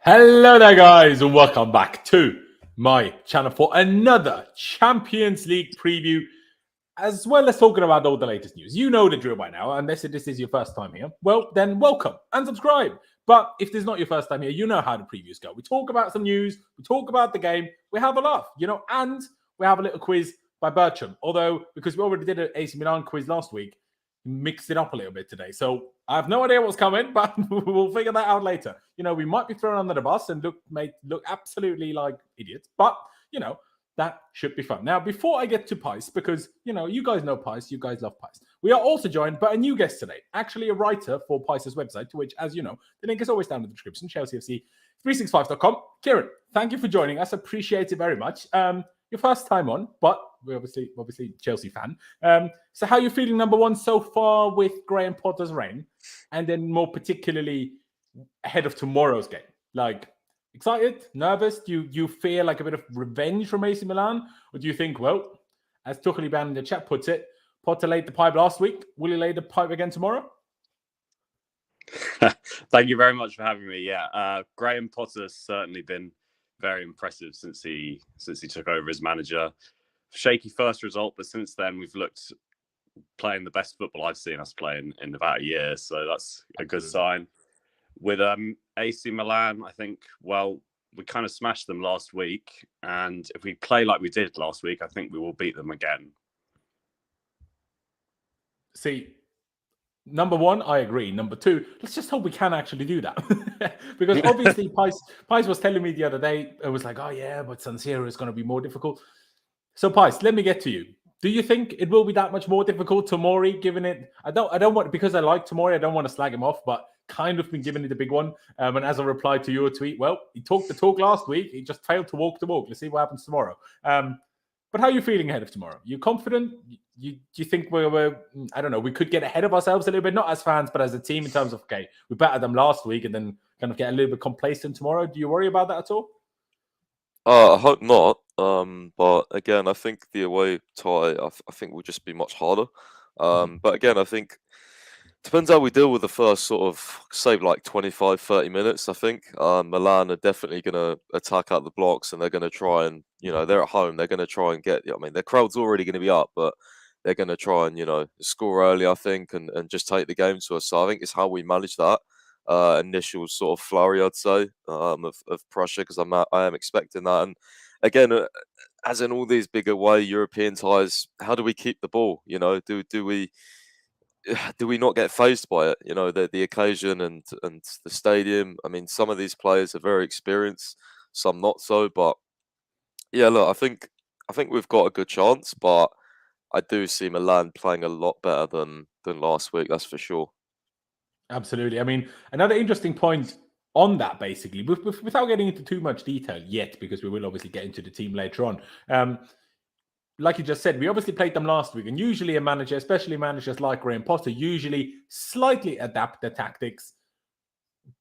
Hello there, guys, and welcome back to my channel for another Champions League preview, as well as talking about all the latest news. You know the drill by now, unless this is your first time here. Well, then welcome and subscribe. But if this is not your first time here, you know how the previews go. We talk about some news, we talk about the game, we have a laugh, and we have a little quiz by Bertram. Although, because we already did an AC Milan quiz last week, mixed it up a little bit today. So I have no idea what's coming, but we'll figure that out later. We might be thrown under the bus and look absolutely like idiots, but that should be fun. Now, before I get to Pice, because you guys know Pice, you guys love Pice. We are also joined by a new guest today, actually a writer for Pice's website, to which, as you know, the link is always down in the description, ChelseaFC365.com. Kieran, thank you for joining us. Appreciate it very much. Your first time on, but we're obviously Chelsea fan. So how are you feeling, number one, so far with Graham Potter's reign? And then more particularly ahead of tomorrow's game? Like, excited, nervous? Do you fear like a bit of revenge from AC Milan? Or do you think, well, as Tuchel in the chat puts it, Potter laid the pipe last week. Will he lay the pipe again tomorrow? Thank you very much for having me. Yeah, Graham Potter's certainly been very impressive since he took over as manager. Shaky first result, but since then we've looked playing the best football I've seen us playing in about a year. So that's a good sign. With AC Milan, I think, well, we kind of smashed them last week. And if we play like we did last week, I think we will beat them again. See, number one, I agree. Number two, let's just hope we can actually do that. Because obviously, Pice was telling me the other day, it was like, oh yeah, but San Siro is going to be more difficult. So Pice, let me get to you. Do you think it will be that much more difficult? Tomori, given it, I don't want, because I like Tomori, I don't want to slag him off, but kind of been given it a big one. And as a reply to your tweet, well, he talked the talk last week, he just failed to walk the walk. Let's see what happens tomorrow. But how are you feeling ahead of tomorrow? You confident? Do you think we're I don't know, we could get ahead of ourselves a little bit, not as fans, but as a team in terms of, okay, we battered them last week and then kind of get a little bit complacent tomorrow. Do you worry about that at all? I hope not. But again, I think the away tie, I think will just be much harder. But again, I think depends how we deal with the first sort of, say, like 25, 30 minutes, I think. Milan are definitely going to attack out the blocks and they're going to try and, they're at home. They're going to try and get, their crowd's already going to be up, but they're going to try and, score early, I think, and just take the game to us. So I think it's how we manage that initial sort of flurry, I'd say, of pressure, because I am expecting that. And again, as in all these big away European ties, how do we keep the ball? Do we do we not get phased by it? You know, the occasion and the stadium. I mean, some of these players are very experienced, some not so. But yeah, look, I think we've got a good chance, but I do see Milan playing a lot better than last week. That's for sure. Absolutely. I mean, another interesting point on that, basically, without getting into too much detail yet, because we will obviously get into the team later on. Like you just said, we obviously played them last week, and usually a manager, especially managers like Graham Potter, usually slightly adapt their tactics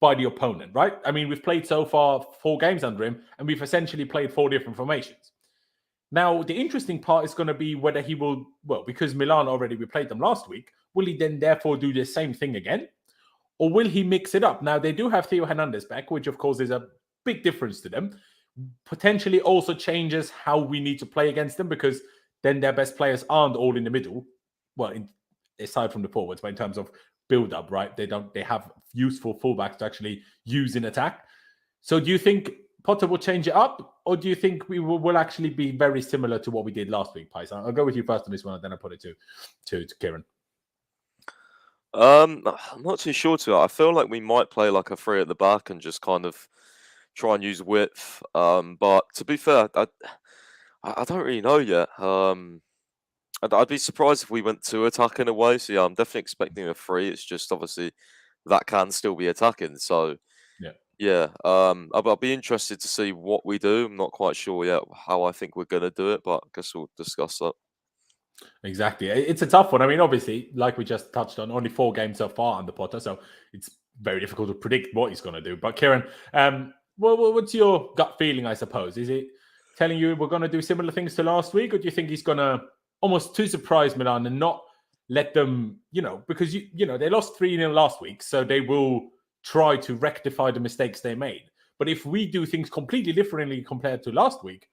by the opponent, right? I mean, we've played so far 4 games under him, and we've essentially played 4 different formations. Now, the interesting part is going to be whether he will, well, because Milan already, we played them last week, will he then therefore do the same thing again? Or will he mix it up? Now, they do have Theo Hernandez back, which of course is a big difference to them. Potentially also changes how we need to play against them, because then their best players aren't all in the middle. Well, aside from the forwards, but in terms of build-up, right? They have useful fullbacks to actually use in attack. So do you think Potter will change it up, or do you think we will actually be very similar to what we did last week, Pais? I'll go with you first on this one, and then I'll put it to Kieran. I'm not too sure to that. I feel like we might play like a 3 at the back and just kind of try and use width. But to be fair, I don't really know yet. I'd be surprised if we went to attacking away. So yeah, I'm definitely expecting a 3. It's just obviously that can still be attacking. So yeah. I'll be interested to see what we do. I'm not quite sure yet how I think we're going to do it, but I guess we'll discuss that. Exactly. It's a tough one. I mean, obviously, like we just touched on, only 4 games so far under Potter, so it's very difficult to predict what he's going to do. But Kieran, what's your gut feeling, I suppose? Is it telling you we're going to do similar things to last week, or do you think he's going to almost to surprise Milan and not let them, because they lost 3-0 last week, so they will try to rectify the mistakes they made. But if we do things completely differently compared to last week,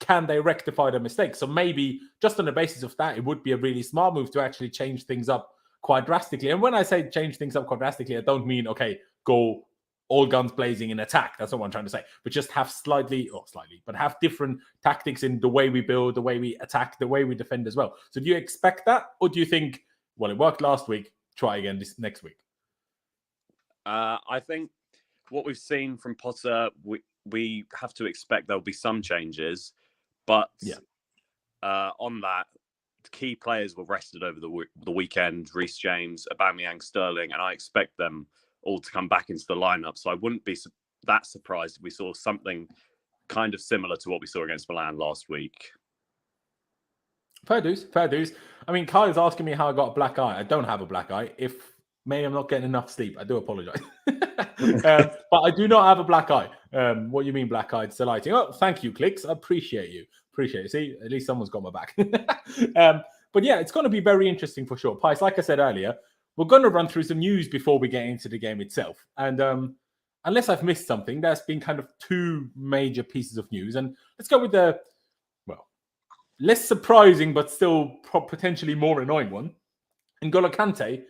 can they rectify the mistakes? So maybe just on the basis of that, it would be a really smart move to actually change things up quite drastically. And when I say change things up quite drastically, I don't mean, okay, go all guns blazing in attack. That's not what I'm trying to say. But just have but have different tactics in the way we build, the way we attack, the way we defend as well. So do you expect that? Or do you think, well, it worked last week, try again this next week? I think what we've seen from Potter, we have to expect there'll be some changes. But on that, key players were rested over the weekend. Reece James, Aubameyang, Sterling, and I expect them all to come back into the lineup. So I wouldn't be that surprised if we saw something kind of similar to what we saw against Milan last week. Fair dues. I mean, Kai is asking me how I got a black eye. I don't have a black eye. If maybe I'm not getting enough sleep, I do apologize. But I do not have a black eye. What do you mean black eye? It's delighting. Oh, thank you, Clicks. I appreciate you. See, at least someone's got my back. But yeah, it's going to be very interesting for sure. Pies, like I said earlier, we're going to run through some news before we get into the game itself. And unless I've missed something, there's been kind of 2 major pieces of news. And let's go with the, less surprising, but still potentially more annoying one. N'Golo Kante,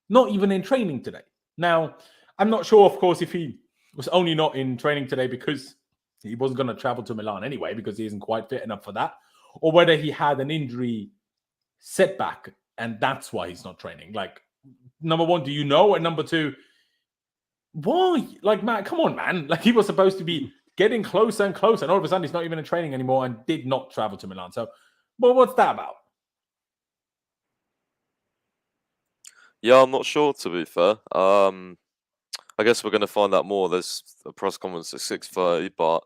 not even in training today. Now, I'm not sure, of course, if he was only not in training today because he wasn't going to travel to Milan anyway, because he isn't quite fit enough for that, or whether he had an injury setback and that's why he's not training. Like, number 1, do you know? And number 2, why? Like, man, come on, man. Like, he was supposed to be getting closer and closer, and all of a sudden he's not even in training anymore and did not travel to Milan. So, well, what's that about? Yeah, I'm not sure, to be fair. I guess we're going to find out more. There's a press conference at 6:30, but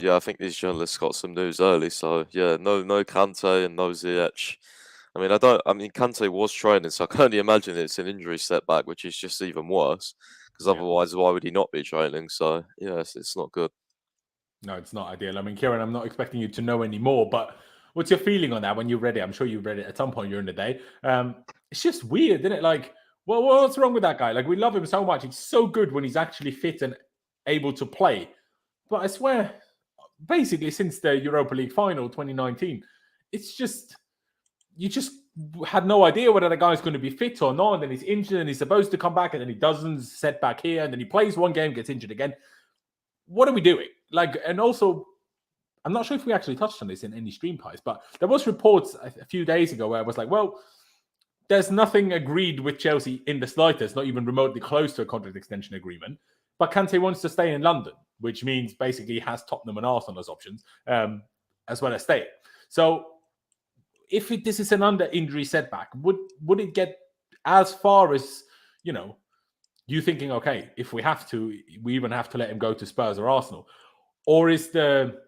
yeah, I think these journalists got some news early. So yeah, no Kante and no Ziyech. I mean, Kante was training, so I can only imagine it's an injury setback, which is just even worse. Because otherwise, why would he not be training? So yes, it's not good. No, it's not ideal. I mean, Kieran, I'm not expecting you to know any more, but what's your feeling on that when you read it? I'm sure you read it at some point during the day. It's just weird, isn't it? Like, well, what's wrong with that guy? Like, we love him so much. He's so good when he's actually fit and able to play. But I swear, basically, since the Europa League final 2019, it's just, you just had no idea whether the guy's going to be fit or not. And then he's injured and he's supposed to come back and then he doesn't, set back here. And then he plays one game, gets injured again. What are we doing? Like, and also, I'm not sure if we actually touched on this in any stream pies, but there was reports a few days ago where I was like, well, there's nothing agreed with Chelsea in the slightest, not even remotely close to a contract extension agreement. But Kante wants to stay in London, which means basically he has Tottenham and Arsenal as options, as well as stay. So if this is an under-injury setback, would it get as far as, you thinking, okay, if we have to, we even have to let him go to Spurs or Arsenal? Or is the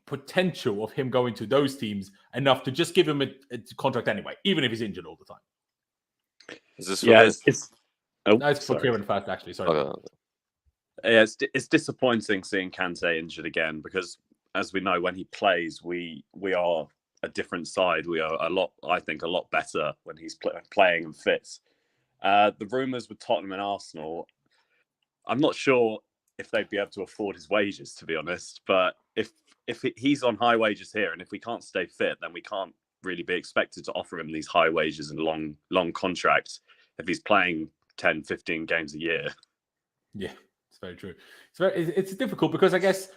potential of him going to those teams enough to just give him a contract anyway, even if he's injured all the time? Is this It's for Kieran first, actually. Sorry. Okay. Yeah, it's disappointing seeing Kante injured again because, as we know, when he plays, we are a different side. We are a lot better when he's playing and fit. The rumours with Tottenham and Arsenal, I'm not sure if they'd be able to afford his wages, to be honest. But if he's on high wages here, and if we can't stay fit, then we can't really be expected to offer him these high wages and long contracts if he's playing 10, 15 games a year. Yeah, it's very true. It's difficult because I guess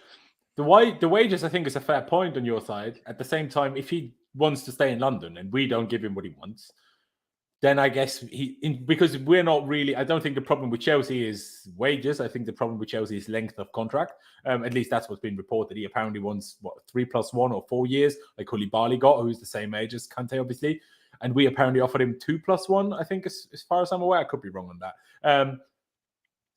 the wages, I think, is a fair point on your side. At the same time, if he wants to stay in London and we don't give him what he wants, then I guess because we're not really, I don't think the problem with Chelsea is wages. I think the problem with Chelsea is length of contract. At least that's what's been reported. He apparently wants 3+1 or 4 years, like Koulibaly got, who's the same age as Kante, obviously. And we apparently offered him 2+1, I think, as far as I'm aware. I could be wrong on that.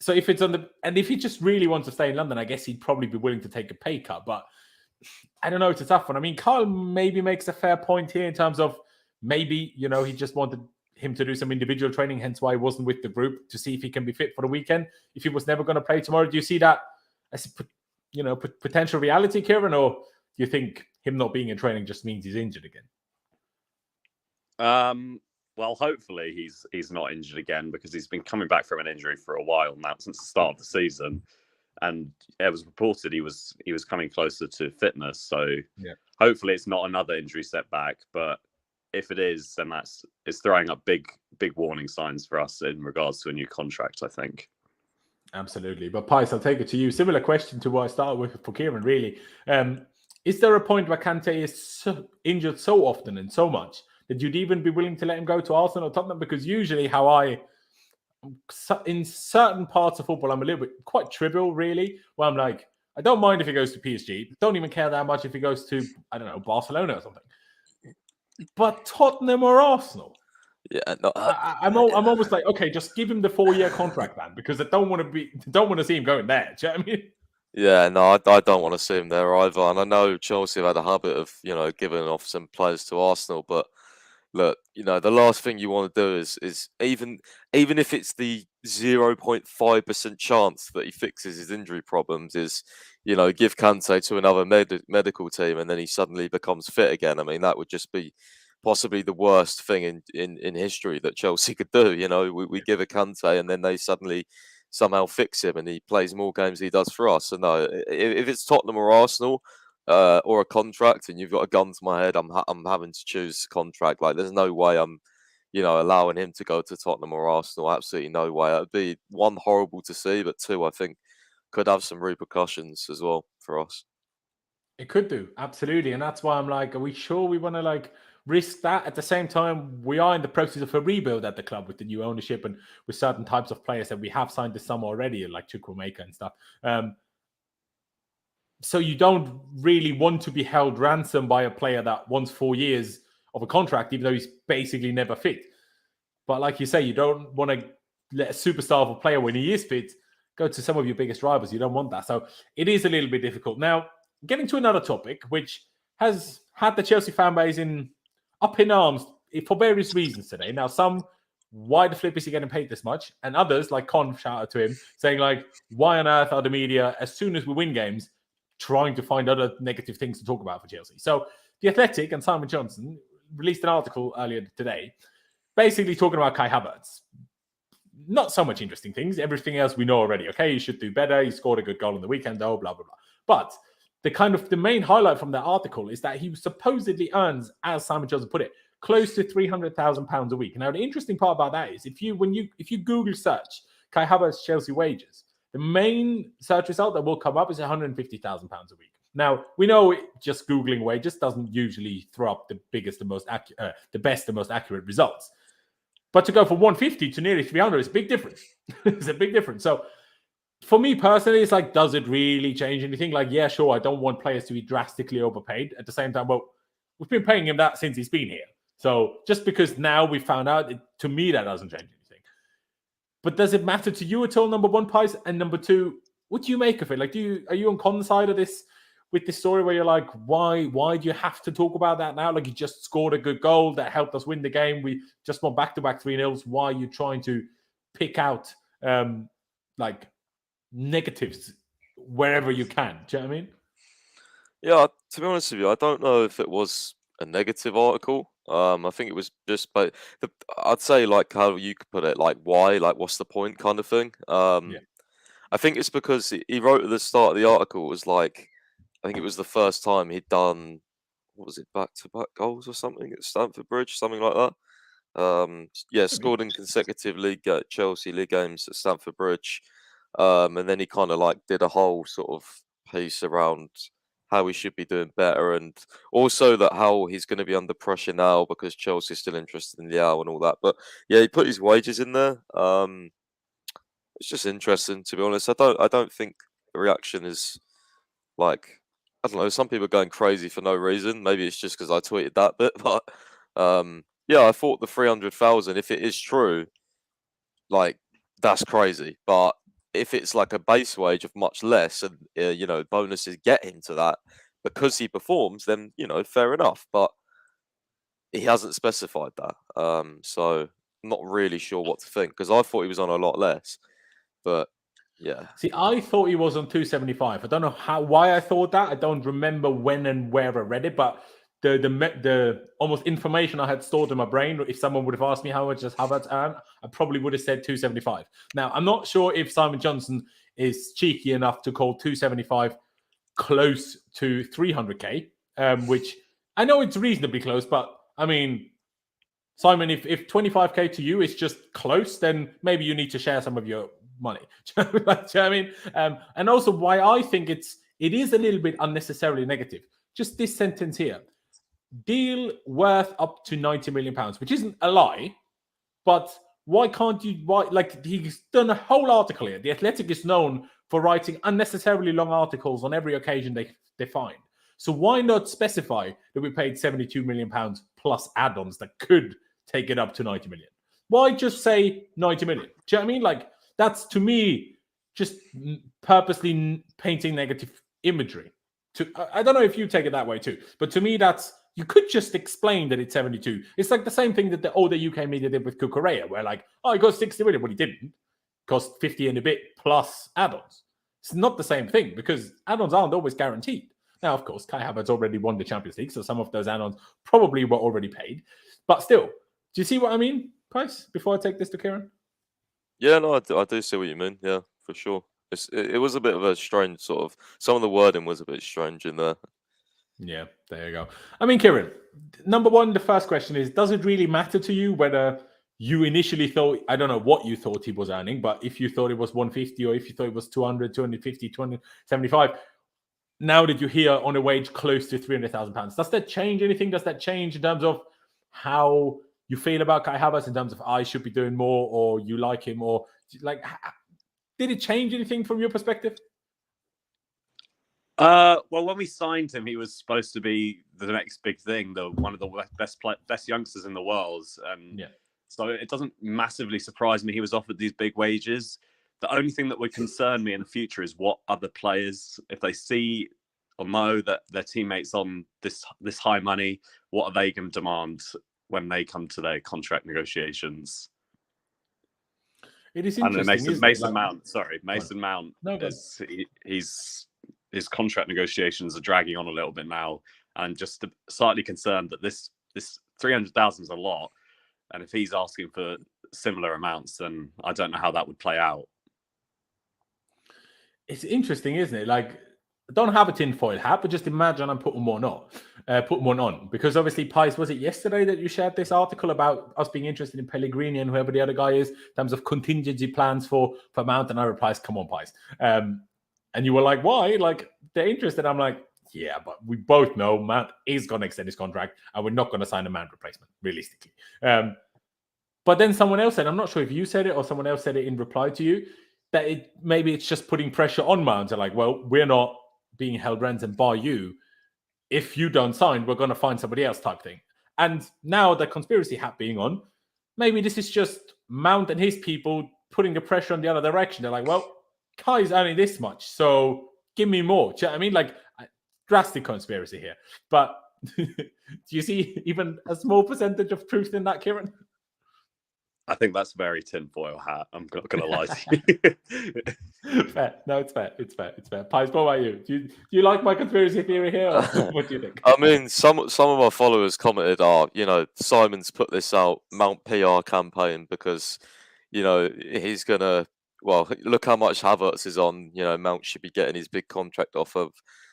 So if it's and if he just really wants to stay in London, I guess he'd probably be willing to take a pay cut. But I don't know, it's a tough one. I mean, Carl maybe makes a fair point here in terms of maybe, he just wanted him to do some individual training, hence why he wasn't with the group, to see if he can be fit for the weekend. If he was never going to play tomorrow, do you see that as potential reality, Kieran, or do you think him not being in training just means he's injured again? Well, hopefully he's not injured again, because he's been coming back from an injury for a while now, since the start of the season, and it was reported he was coming closer to fitness. So hopefully it's not another injury setback, but if it is, then it's throwing up big warning signs for us in regards to a new contract, I think. Absolutely. But Pice, I'll take it to you. Similar question to what I started with for Kieran, really. Is there a point where Kante is injured so often and so much that you'd even be willing to let him go to Arsenal or Tottenham? Because usually in certain parts of football, I'm a little bit quite trivial, really, where I'm like, I don't mind if he goes to PSG. Don't even care that much if he goes to, I don't know, Barcelona or something. But Tottenham or Arsenal? Yeah, no, I'm almost like, okay, just give him the 4-year contract, man, because I don't want to see him going there. Do you know what I mean? Yeah, no, I don't want to see him there either. And I know Chelsea have had a habit of, giving off some players to Arsenal, but look, the last thing you want to do is even if it's the 0.5% chance that he fixes his injury problems, is give Kante to another medical team and then he suddenly becomes fit again. I mean, that would just be possibly the worst thing in history that Chelsea could do. We give a Kante and then they suddenly somehow fix him and he plays more games than he does for us. So no, if it's Tottenham or Arsenal, or a contract, and you've got a gun to my head, I'm having to choose contract. Like, there's no way I'm, allowing him to go to Tottenham or Arsenal. Absolutely no way. It'd be, one, horrible to see, but two, I think could have some repercussions as well for us. It could do, absolutely, and that's why I'm like, are we sure we want to risk that? At the same time, we are in the process of a rebuild at the club with the new ownership and with certain types of players that we have signed this summer already, like Chukwuemeka and stuff. So you don't really want to be held ransom by a player that wants 4 years of a contract, even though he's basically never fit. But like you say, you don't want to let a superstar of a player, when he is fit, go to some of your biggest rivals. You don't want that. So it is a little bit difficult. Now, getting to another topic, which has had the Chelsea fan base up in arms for various reasons today. Now, some, why the flip is he getting paid this much? And others, like Con, shout out to him, saying why on earth are the media, as soon as we win games, trying to find other negative things to talk about for Chelsea? So The Athletic and Simon Johnson released an article earlier today, basically talking about Kai Havertz. Not so much interesting things. Everything else we know already. Okay, he should do better. He scored a good goal on the weekend, though, blah, blah, blah. But the main highlight from that article is that he supposedly earns, as Simon Johnson put it, close to £300,000 a week. Now, the interesting part about that is if you Google search Kai Havertz Chelsea wages, the main search result that will come up is £150,000 a week. Now, we know just Googling wages doesn't usually throw up the best and most accurate results. But to go from 150 to nearly 300 is a big difference. It's a big difference. So for me personally, it's like, does it really change anything? Like, yeah, sure, I don't want players to be drastically overpaid. At the same time, well, we've been paying him that since he's been here. So just because now we found out, to me, that doesn't change anything. But does it matter to you at all, number one, Pies? And number two, what do you make of it? Like, are you on Con's side of this with this story where you're like, why do you have to talk about that now? Like, you just scored a good goal that helped us win the game. We just won back-to-back 3-0s. Why are you trying to pick out like negatives wherever you can? Do you know what I mean? Yeah, to be honest with you, I don't know if it was a negative article. I think it was just, but I'd say like how you could put it, like why, like what's the point, kind of thing. I think it's because he wrote at the start of the article, it was like, I think it was the first time he'd done, what was it, back-to-back goals or something at Stamford Bridge, something like that. Yeah, scored in consecutive Chelsea league games at Stamford Bridge. And then he kind of like did a whole sort of piece around how he should be doing better, and also that how he's going to be under pressure now because Chelsea's still interested in Liao and all that. But yeah, he put his wages in there. It's just interesting, to be honest. I don't think the reaction is like, I don't know. Some people are going crazy for no reason. Maybe it's just because I tweeted that bit, but yeah, I thought the 300,000, if it is true, like that's crazy. But if it's like a base wage of much less, and you know, bonuses get him to that because he performs, then you know, fair enough. But he hasn't specified that, so I'm not really sure what to think, because I thought he was on a lot less. But yeah, see, I thought he was on 275. I don't know why I thought that. I don't remember when and where I read it, but the almost information I had stored in my brain, if someone would have asked me how much does Havertz earn, I probably would have said 275. Now, I'm not sure if Simon Johnson is cheeky enough to call 275 close to 300k, which I know it's reasonably close, but I mean, Simon, if 25k to you is just close, then maybe you need to share some of your money. Do you know what I mean? And also why I think it is a little bit unnecessarily negative. Just this sentence here. Deal worth up to 90 million pounds, which isn't a lie, but why can't you, like he's done a whole article here. The Athletic is known for writing unnecessarily long articles on every occasion they find. So why not specify that we paid 72 million pounds plus add-ons that could take it up to 90 million? Why just say 90 million? Do you know what I mean? Like, that's, to me, just purposely painting negative imagery. I don't know if you take it that way too, but to me, you could just explain that it's 72. It's like the same thing that the older UK media did with Cucurella, where like, oh, he got 60 million, but he didn't. It cost 50 and a bit plus add-ons. It's not the same thing because add-ons aren't always guaranteed. Now, of course, Kai Havertz already won the Champions League, so some of those add-ons probably were already paid. But still, do you see what I mean, Price, before I take this to Kieran? Yeah, no, I do see what you mean. Yeah, for sure. It was a bit of a strange sort of, some of the wording was a bit strange in there. Yeah, there you go. I mean, Kieran, number one, the first question is, does it really matter to you whether you initially thought, I don't know what you thought he was earning, but if you thought it was 150 or if you thought it was 200, 250, 275, now that you're here on a wage close to £300,000, does that change anything? Does that change in terms of how you feel about Kai Havertz, in terms of I should be doing more, or you like him, or like, did it change anything from your perspective? Well, when we signed him, he was supposed to be the next big thing, one of the best youngsters in the world. Yeah. So it doesn't massively surprise me he was offered these big wages. The only thing that would concern me in the future is what other players, if they see or know that their teammates on this high money, what are they going to demand when they come to their contract negotiations? It is interesting. Mason Mount. No, his contract negotiations are dragging on a little bit now, and just slightly concerned that this 300,000 is a lot, and if he's asking for similar amounts, then I don't know how that would play out. It's interesting, isn't it? Like, I don't have a tinfoil hat, but just imagine I'm putting one on. Because obviously, Pies, was it yesterday that you shared this article about us being interested in Pellegrini and whoever the other guy is in terms of contingency plans for Mount? And I replied, come on, Pies. And you were like, why? Like, they're interested. I'm like, yeah, but we both know Mount is going to extend his contract and we're not going to sign a Mount replacement, realistically. But then someone else said, I'm not sure if you said it or someone else said it in reply to you, that maybe it's just putting pressure on Mount. They're like, well, we're not being held ransom by you. If you don't sign, we're going to find somebody else type thing. And now the conspiracy hat being on, maybe this is just Mount and his people putting the pressure on the other direction. They're like, well, Kai's only this much, so give me more. Do you know what I mean? Like, drastic conspiracy here. But do you see even a small percentage of truth in that, Kieran? I think that's very tinfoil hat. I'm not going to lie to you. Fair. No, it's fair. It's fair. It's fair. Pies, what about you? Do you like my conspiracy theory here? Or what do you think? I mean, some of my followers commented, Simon's put this out, Mount PR campaign, because, he's going to, well, look how much Havertz is on, Mount should be getting his big contract off of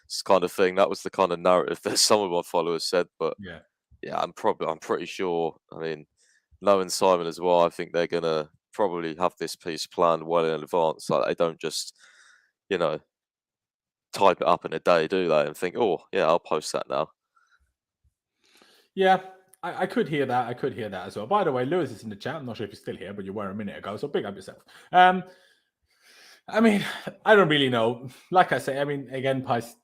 this kind of thing. That was the kind of narrative that some of my followers said. But yeah, I'm pretty sure, I mean, knowing Simon as well, I think they're going to probably have this piece planned well in advance. Like, they don't just, type it up in a day, do they? And think, oh, yeah, I'll post that now. Yeah, I could hear that. I could hear that as well. By the way, Lewis is in the chat. I'm not sure if you're still here, but you were a minute ago, so big up yourself. I mean, I don't really know. Like I say, I mean, again, Pice,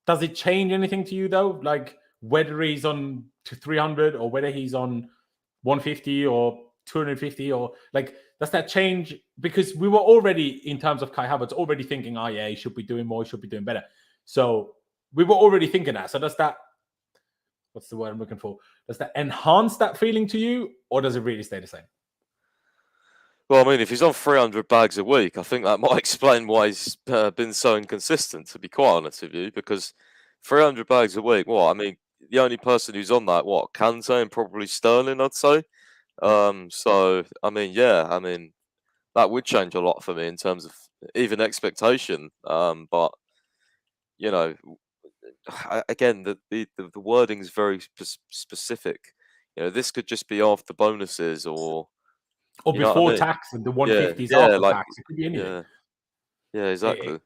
does it change anything to you, though? Like, whether he's on to 300 or whether he's on 150 or 250, or like, does that change? Because we were already, in terms of Kai Havertz, already thinking, oh yeah, he should be doing more, he should be doing better. So we were already thinking that. So does that, what's the word I'm looking for? Does that enhance that feeling to you, or does it really stay the same? Well, I mean, if he's on 300 bags a week, I think that might explain why he's been so inconsistent, to be quite honest with you, because 300 bags a week, well, I mean, the only person who's on that, Kante and probably Sterling, I'd say. So, I mean, yeah, I mean, that would change a lot for me in terms of even expectation. But, again, the wording is very specific. This could just be after bonuses or before tax, and the 150s after tax. It could be anything. Yeah, exactly.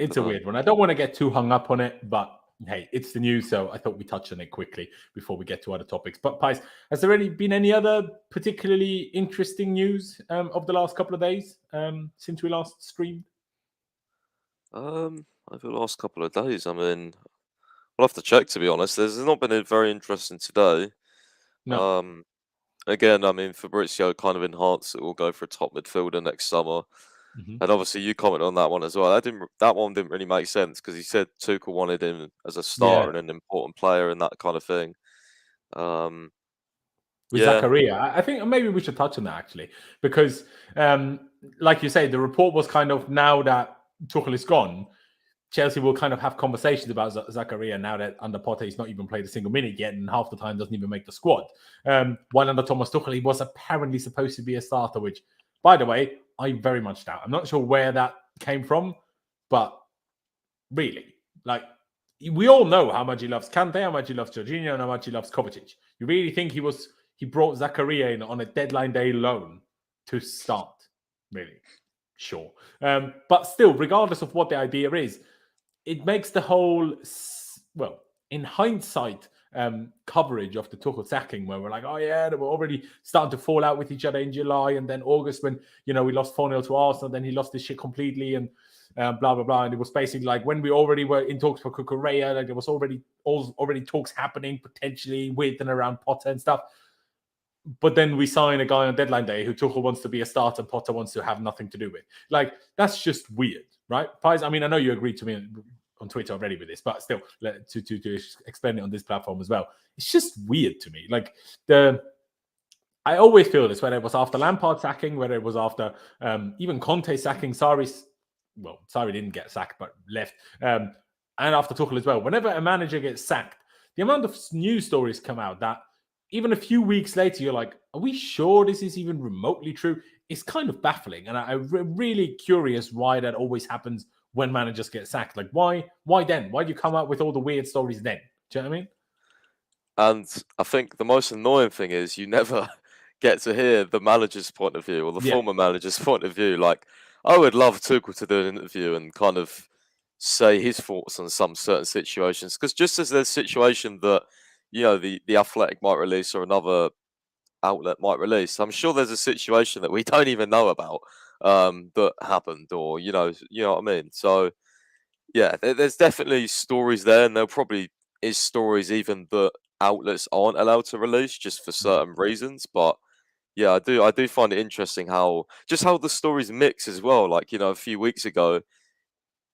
It's a weird one. I don't want to get too hung up on it, but hey, it's the news, so I thought we touched on it quickly before we get to other topics. But Pies, has there been any other particularly interesting news of the last couple of days since we last streamed? Over the last couple of days, I mean, I'll have to check, to be honest. There's not been very interesting today. No. Again, I mean, Fabrizio kind of enhanced it. We'll go for a top midfielder next summer. And obviously, you commented on that one as well. That one didn't really make sense because he said Tuchel wanted him as a starter and an important player and that kind of thing. With Zakaria, I think maybe we should touch on that actually, because, like you say, the report was kind of, now that Tuchel is gone, Chelsea will kind of have conversations about Zakaria now that under Potter he's not even played a single minute yet, and half the time doesn't even make the squad. While under Thomas Tuchel he was apparently supposed to be a starter, which, by the way, I very much doubt. I'm not sure where that came from, but really, like, we all know how much he loves Kante, how much he loves Jorginho, and how much he loves Kovacic. You really think he brought Zakaria in on a deadline day loan to start? Really? Sure. But still, regardless of what the idea is, it makes the whole, well, in hindsight, coverage of the Tuchel sacking, where we're like, oh yeah, they were already starting to fall out with each other in July, and then August when, we lost 4-0 to Arsenal, then he lost his shit completely, and blah blah blah. And it was basically like when we already were in talks for Cucurella, like there was already talks happening potentially with and around Potter and stuff. But then we sign a guy on deadline day who Tuchel wants to be a starter, Potter wants to have nothing to do with. Like, that's just weird, right? Pies, I mean, I know you agreed to me on Twitter already with this, but still, to explain it on this platform as well, it's just weird to me. Like, I always feel this, whether it was after Lampard sacking, whether it was after even Conte sacking, Sarri didn't get sacked, but left, and after Tuchel as well. Whenever a manager gets sacked, the amount of news stories come out that even a few weeks later, you're like, are we sure this is even remotely true? It's kind of baffling. And I'm really curious why that always happens when managers get sacked. Like, why then? Why do you come out with all the weird stories then? Do you know what I mean? And I think the most annoying thing is you never get to hear the manager's point of view or the former manager's point of view. Like, I would love Tuchel to do an interview and kind of say his thoughts on some certain situations. Because just as there's a situation that, the Athletic might release, or another outlet might release. I'm sure there's a situation that we don't even know about that happened, or you know what I mean. So yeah, there's definitely stories there, and there probably is stories even that outlets aren't allowed to release just for certain reasons. But yeah, I do find it interesting how the stories mix as well. Like, a few weeks ago,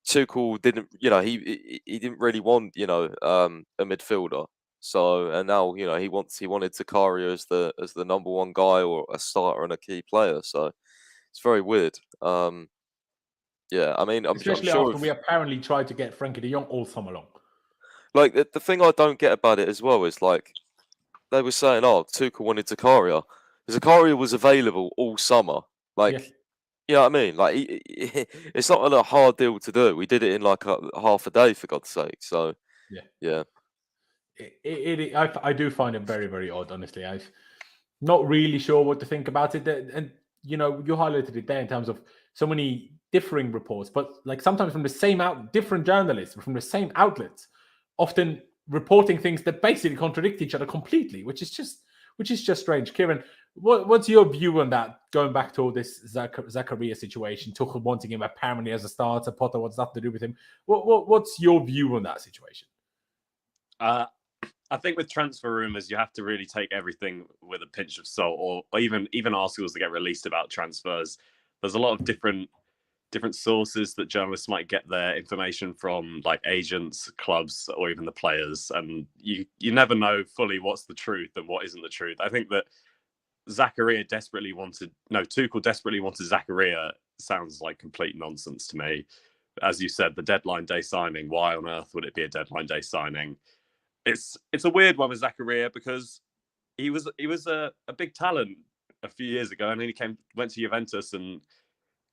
Tuchel didn't, he didn't really want, a midfielder. So, and now, he wanted Zakaria as the number one guy or a starter and a key player. So it's very weird. Yeah, I mean, I'm Especially sure after we apparently tried to get Frankie de Jong all summer long. like the thing I don't get about it as well is like they were saying, oh, Tuchel wanted Zakaria. Zakaria was available all summer. Like, Yes. you know what I mean? Like, it's not a hard deal to do. We did it in like half a day, for God's sake. So, yeah. I do find it very, very odd, honestly. I'm not really sure what to think about it. And, you highlighted it there in terms of so many differing reports, but like sometimes from the same different journalists from the same outlets, often reporting things that basically contradict each other completely, which is just strange. Kieran, what's your view on that? Going back to all this Zakaria situation, Tuchel wanting him apparently as a starter, Potter wants nothing to do with him. What's your view on that situation? I think with transfer rumours, you have to really take everything with a pinch of salt, or even articles that get released about transfers. There's a lot of different sources that journalists might get their information from, like agents, clubs, or even the players, and you never know fully what's the truth and what isn't the truth. I think that Tuchel desperately wanted Zakaria sounds like complete nonsense to me. As you said, the deadline day signing. Why on earth would it be a deadline day signing? It's a weird one with Zakaria because he was a big talent a few years ago, and then he went to Juventus and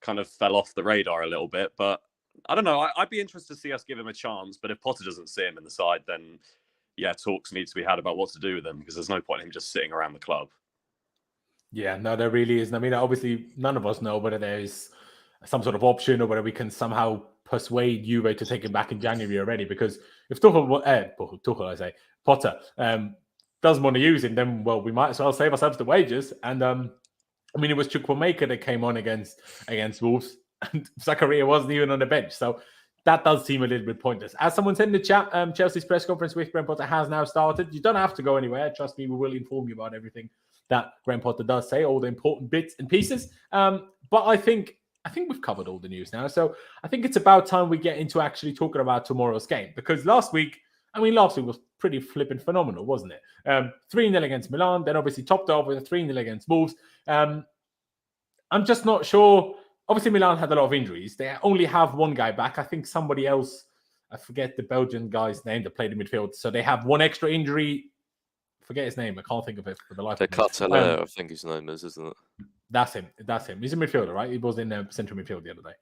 kind of fell off the radar a little bit. But I don't know. I'd be interested to see us give him a chance. But if Potter doesn't see him in the side, then yeah, talks need to be had about what to do with him, because there's no point in him just sitting around the club. Yeah, no, there really isn't. I mean, obviously, none of us know whether there is some sort of option or whether we can somehow persuade Juve to take him back in January already. Because if Potter doesn't want to use him, then well, we might as well save ourselves the wages. And I mean, it was Chukwuemeka that came on against Wolves, and Zakaria wasn't even on the bench. So that does seem a little bit pointless. As someone said in the chat, Chelsea's press conference with Graham Potter has now started. You don't have to go anywhere. Trust me, we will inform you about everything that Graham Potter does say, all the important bits and pieces. But I think we've covered all the news now. So I think it's about time we get into actually talking about tomorrow's game. Because last week was pretty flipping phenomenal, wasn't it? 3-0 against Milan, then obviously topped off with a 3-0 against Wolves. I'm just not sure. Obviously, Milan had a lot of injuries. They only have one guy back. I think somebody else, I forget the Belgian guy's name that played in midfield. So they have one extra injury. Forget his name. I can't think of it for the life of me. Catellaire, I think his name is, isn't it? That's him. He's a midfielder, right? He was in central midfield the other day.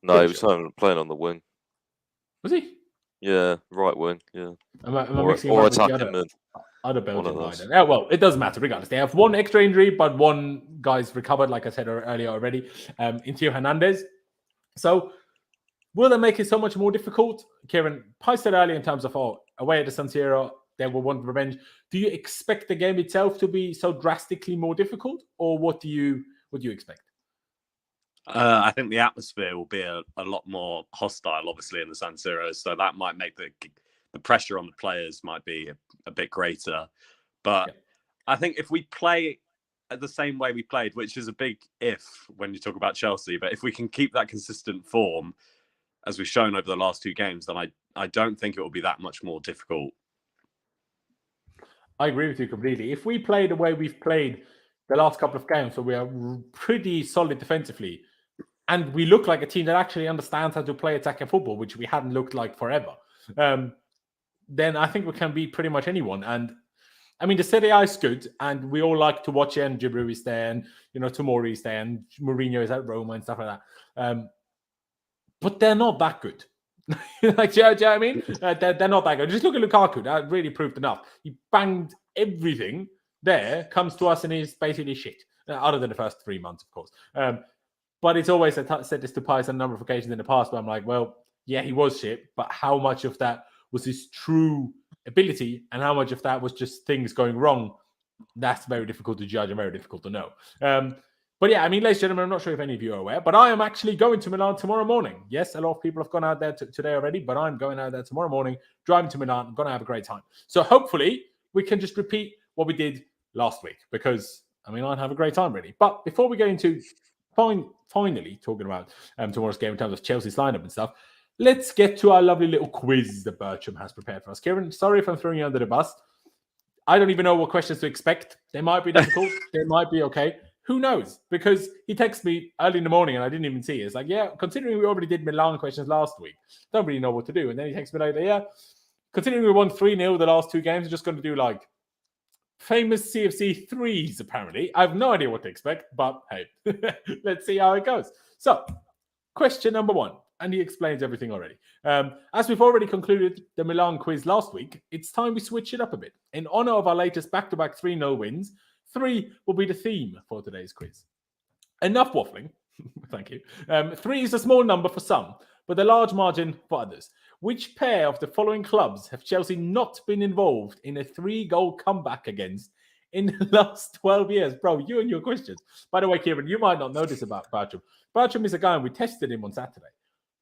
No, he was playing on the wing. Was he? Yeah, right wing. Yeah. Am I mixing him or up with the attacking mid. other Belgian guy then? Yeah, well, it doesn't matter regardless. They have one extra injury, but one guy's recovered, like I said earlier already, in Theo Hernandez. So will that make it so much more difficult? Kieran, Pi said earlier in terms of away at the San Siro, they will want revenge. Do you expect the game itself to be so drastically more difficult, or what do you expect? I think the atmosphere will be a lot more hostile, obviously, in the San Siro. So that might make the pressure on the players might be a bit greater. But yeah. I think if we play the same way we played, which is a big if when you talk about Chelsea, but if we can keep that consistent form, as we've shown over the last two games, then I don't think it will be that much more difficult. I agree with you completely. If we play the way we've played the last couple of games, so we are pretty solid defensively, and we look like a team that actually understands how to play attacking football, which we hadn't looked like forever, then I think we can beat pretty much anyone. And I mean, the Serie A is good, and we all like to watch it, and Giroud is there, and Tomori is there, and Mourinho is at Roma and stuff like that. But they're not that good. Like, do you know what I mean? They're not that good. Just look at Lukaku. That really proved enough. He banged everything there, comes to us, and he's basically shit. Other than the first 3 months, of course. But it's always said this to Pies on a number of occasions in the past, where I'm like, well, yeah, he was shit, but how much of that was his true ability, and how much of that was just things going wrong that's very difficult to judge and very difficult to know. But yeah, I mean, ladies and gentlemen, I'm not sure if any of you are aware, but I am actually going to Milan tomorrow morning. Yes, a lot of people have gone out there today already, but I'm going out there tomorrow morning, driving to Milan. I'm going to have a great time. So hopefully we can just repeat what we did last week, because I mean, I'd have a great time, really. But before we get into finally talking about tomorrow's game in terms of Chelsea's lineup and stuff, let's get to our lovely little quiz that Bertram has prepared for us. Kieran, sorry if I'm throwing you under the bus. I don't even know what questions to expect. They might be difficult. They might be okay. Who knows? Because he texted me early in the morning and I didn't even see it. It's like, yeah, considering we already did Milan questions last week, don't really know what to do. And then he texts me later, yeah, considering we won 3-0 the last two games, we're just going to do like famous CFC threes, apparently. I have no idea what to expect, but hey, let's see how it goes. So, question number one. And he explains everything already. As we've already concluded the Milan quiz last week, it's time we switch it up a bit. In honor of our latest back-to-back 3-0 wins, 3 will be the theme for today's quiz. Enough waffling. Thank you. 3 is a small number for some, but a large margin for others. Which pair of the following clubs have Chelsea not been involved in a 3-goal comeback against in the last 12 years? Bro, you and your questions. By the way, Kieran, you might not know this about Bertram. Bertram is a guy, and we tested him on Saturday.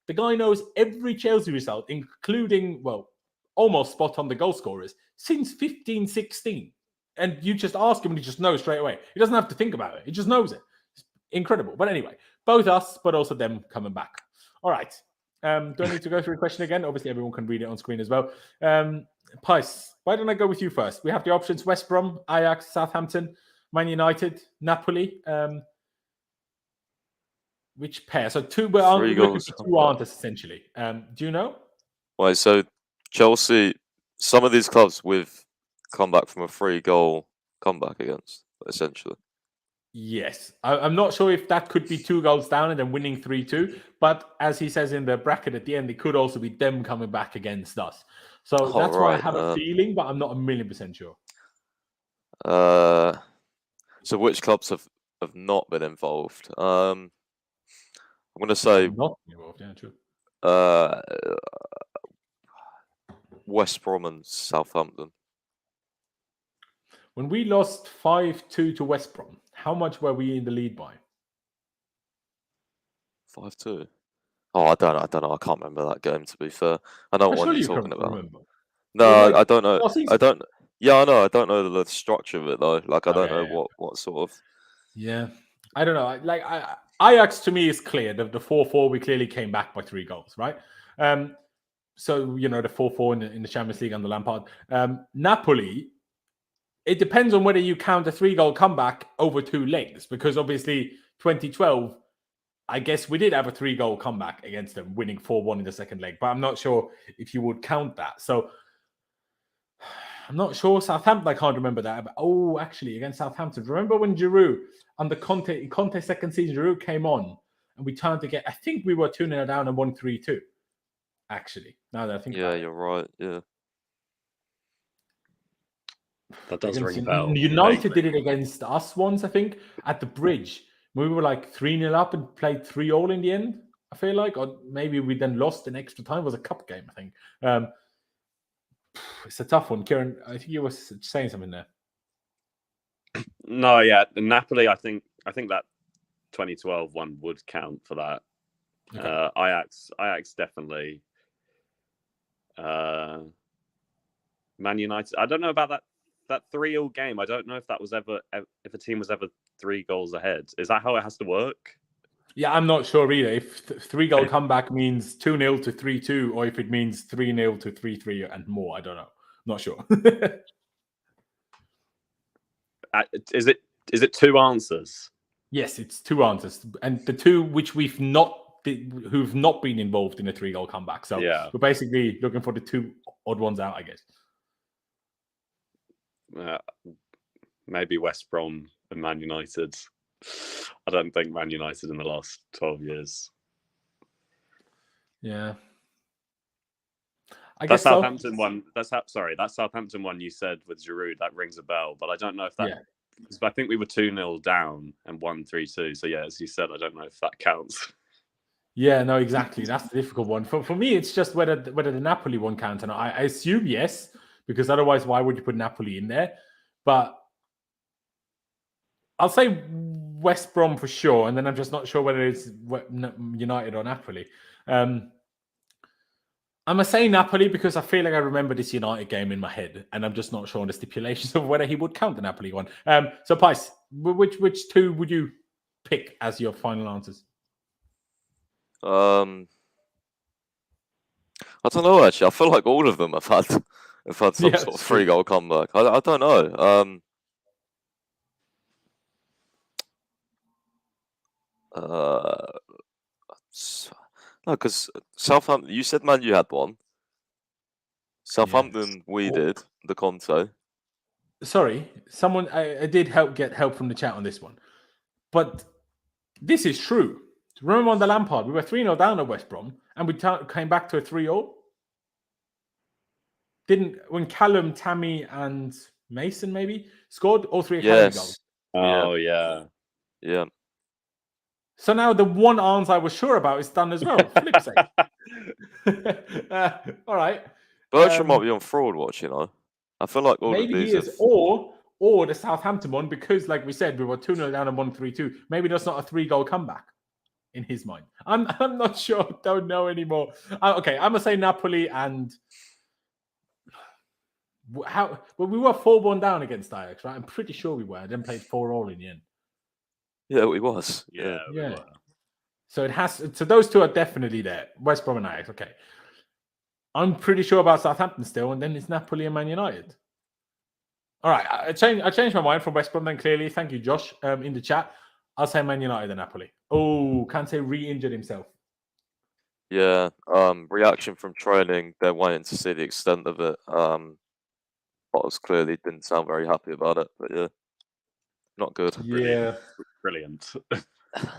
The guy knows every Chelsea result, including, well, almost spot on the goal scorers, since 15-16. And you just ask him and he just knows straight away. He doesn't have to think about it. He just knows it. It's incredible. But anyway, both us, but also them coming back. All right. Do I need to go through the question again? Obviously, everyone can read it on screen as well. Pice, why don't I go with you first? We have the options: West Brom, Ajax, Southampton, Man United, Napoli. Which pair? So two answers, essentially. Do you know? Right, so Chelsea, some of these clubs with come back from a 3-goal comeback against, essentially. Yes. I'm not sure if that could be 2 goals down and then winning 3-2. But as he says in the bracket at the end, it could also be them coming back against us. So that's why I have a feeling, but I'm not 1,000,000% sure. So which clubs have not been involved? I'm going to say not involved, yeah, true. West Brom and Southampton. When we lost 5-2 to West Brom, how much were we in the lead by? 5-2. Oh, I don't know. I can't remember that game, to be fair. I know what you're talking about. Remember. No, I don't know. I don't. Yeah, I know. I don't know the structure of it though. Like, I don't know what sort of. Yeah, I don't know. Like, Ajax to me is clear. The 4-4, we clearly came back by 3 goals, right? So you know, the 4-4 in the Champions League under Lampard. Napoli. It depends on whether you count a 3-goal comeback over 2 legs, because obviously 2012, I guess we did have a 3-goal comeback against them, winning 4-1 in the second leg, but I'm not sure if you would count that. So I'm not sure. Southampton, I can't remember that. But, actually, against Southampton. Remember when Giroud, under Conte's second season, Giroud came on and we turned to get, I think we were 2-0 down and won 3-2. Actually, now that I think you're right. Yeah. That does ring a bell. United did it against us once, I think, at the Bridge. We were like 3-0 up and played 3-3 in the end, I feel like. Or maybe we then lost in extra time. It was a cup game, I think. It's a tough one. Kieran, I think you were saying something there. No, yeah. Napoli, I think that 2012 one would count for that. Okay. Ajax definitely. Man United, I don't know about that 3-0 game. I don't know if that was ever, if a team was ever 3 goals ahead. Is that how it has to work? Yeah, I'm not sure either. If 3-goal comeback means 2-0 to 3-2, or if it means 3-0 to 3-3 and more, I don't know. I'm not sure. Is it 2 answers? Yes, it's 2 answers, and the 2 which who've not been involved in a 3-goal comeback. So yeah, we're basically looking for the 2 odd ones out, I guess. Maybe West Brom and Man United. I don't think Man United in the last 12 years. Yeah. I guess guess Southampton one. That Southampton one you said with Giroud, that rings a bell, but I don't know if that. Yeah. Because I think we were 2-0 down and won 3-2. So yeah, as you said, I don't know if that counts. Yeah, no, exactly. That's the difficult one. For me, it's just whether the Napoli one counts, and I assume yes, because otherwise, why would you put Napoli in there? But I'll say West Brom for sure, and then I'm just not sure whether it's United or Napoli. I'm going to say Napoli because I feel like I remember this United game in my head, and I'm just not sure on the stipulations of whether he would count the Napoli one. So, Pice, which two would you pick as your final answers? I don't know, actually. I feel like all of them have had some sort of 3-goal comeback. I don't know. No, because Southampton, you said Man U had one. Southampton, we did, the Kante. Sorry, someone, I did get help from the chat on this one. But this is true. Remember on the Lampard, we were 3-0 down at West Brom, and we came back to a 3-0. When Callum, Tammy, and Mason maybe scored, all three Academy goals. Oh, yeah. Yeah. So now the one answer I was sure about is done as well. Flip sake. All right. Bertrand might be on fraud watch, you know. I feel like all maybe of these he is, or the Southampton one, because like we said, we were 2-0 down and 1-3-2. Maybe that's not a 3-goal comeback in his mind. I'm not sure. Don't know anymore. Okay, I'm gonna say Napoli and we were 4-1 down against Ajax, right? I'm pretty sure we were. Then played 4-4 in the end. Yeah, we was. Yeah. We were. So those two are definitely there. West Brom and Ajax. Okay. I'm pretty sure about Southampton still, and then it's Napoli and Man United. All right, I changed my mind from West Brom then, clearly. Thank you, Josh, in the chat. I'll say Man United and Napoli. Oh, Kante re-injured himself. Yeah, reaction from training, they're waiting to see the extent of it. Potters clearly didn't sound very happy about it, but yeah, not good. Yeah. Brilliant.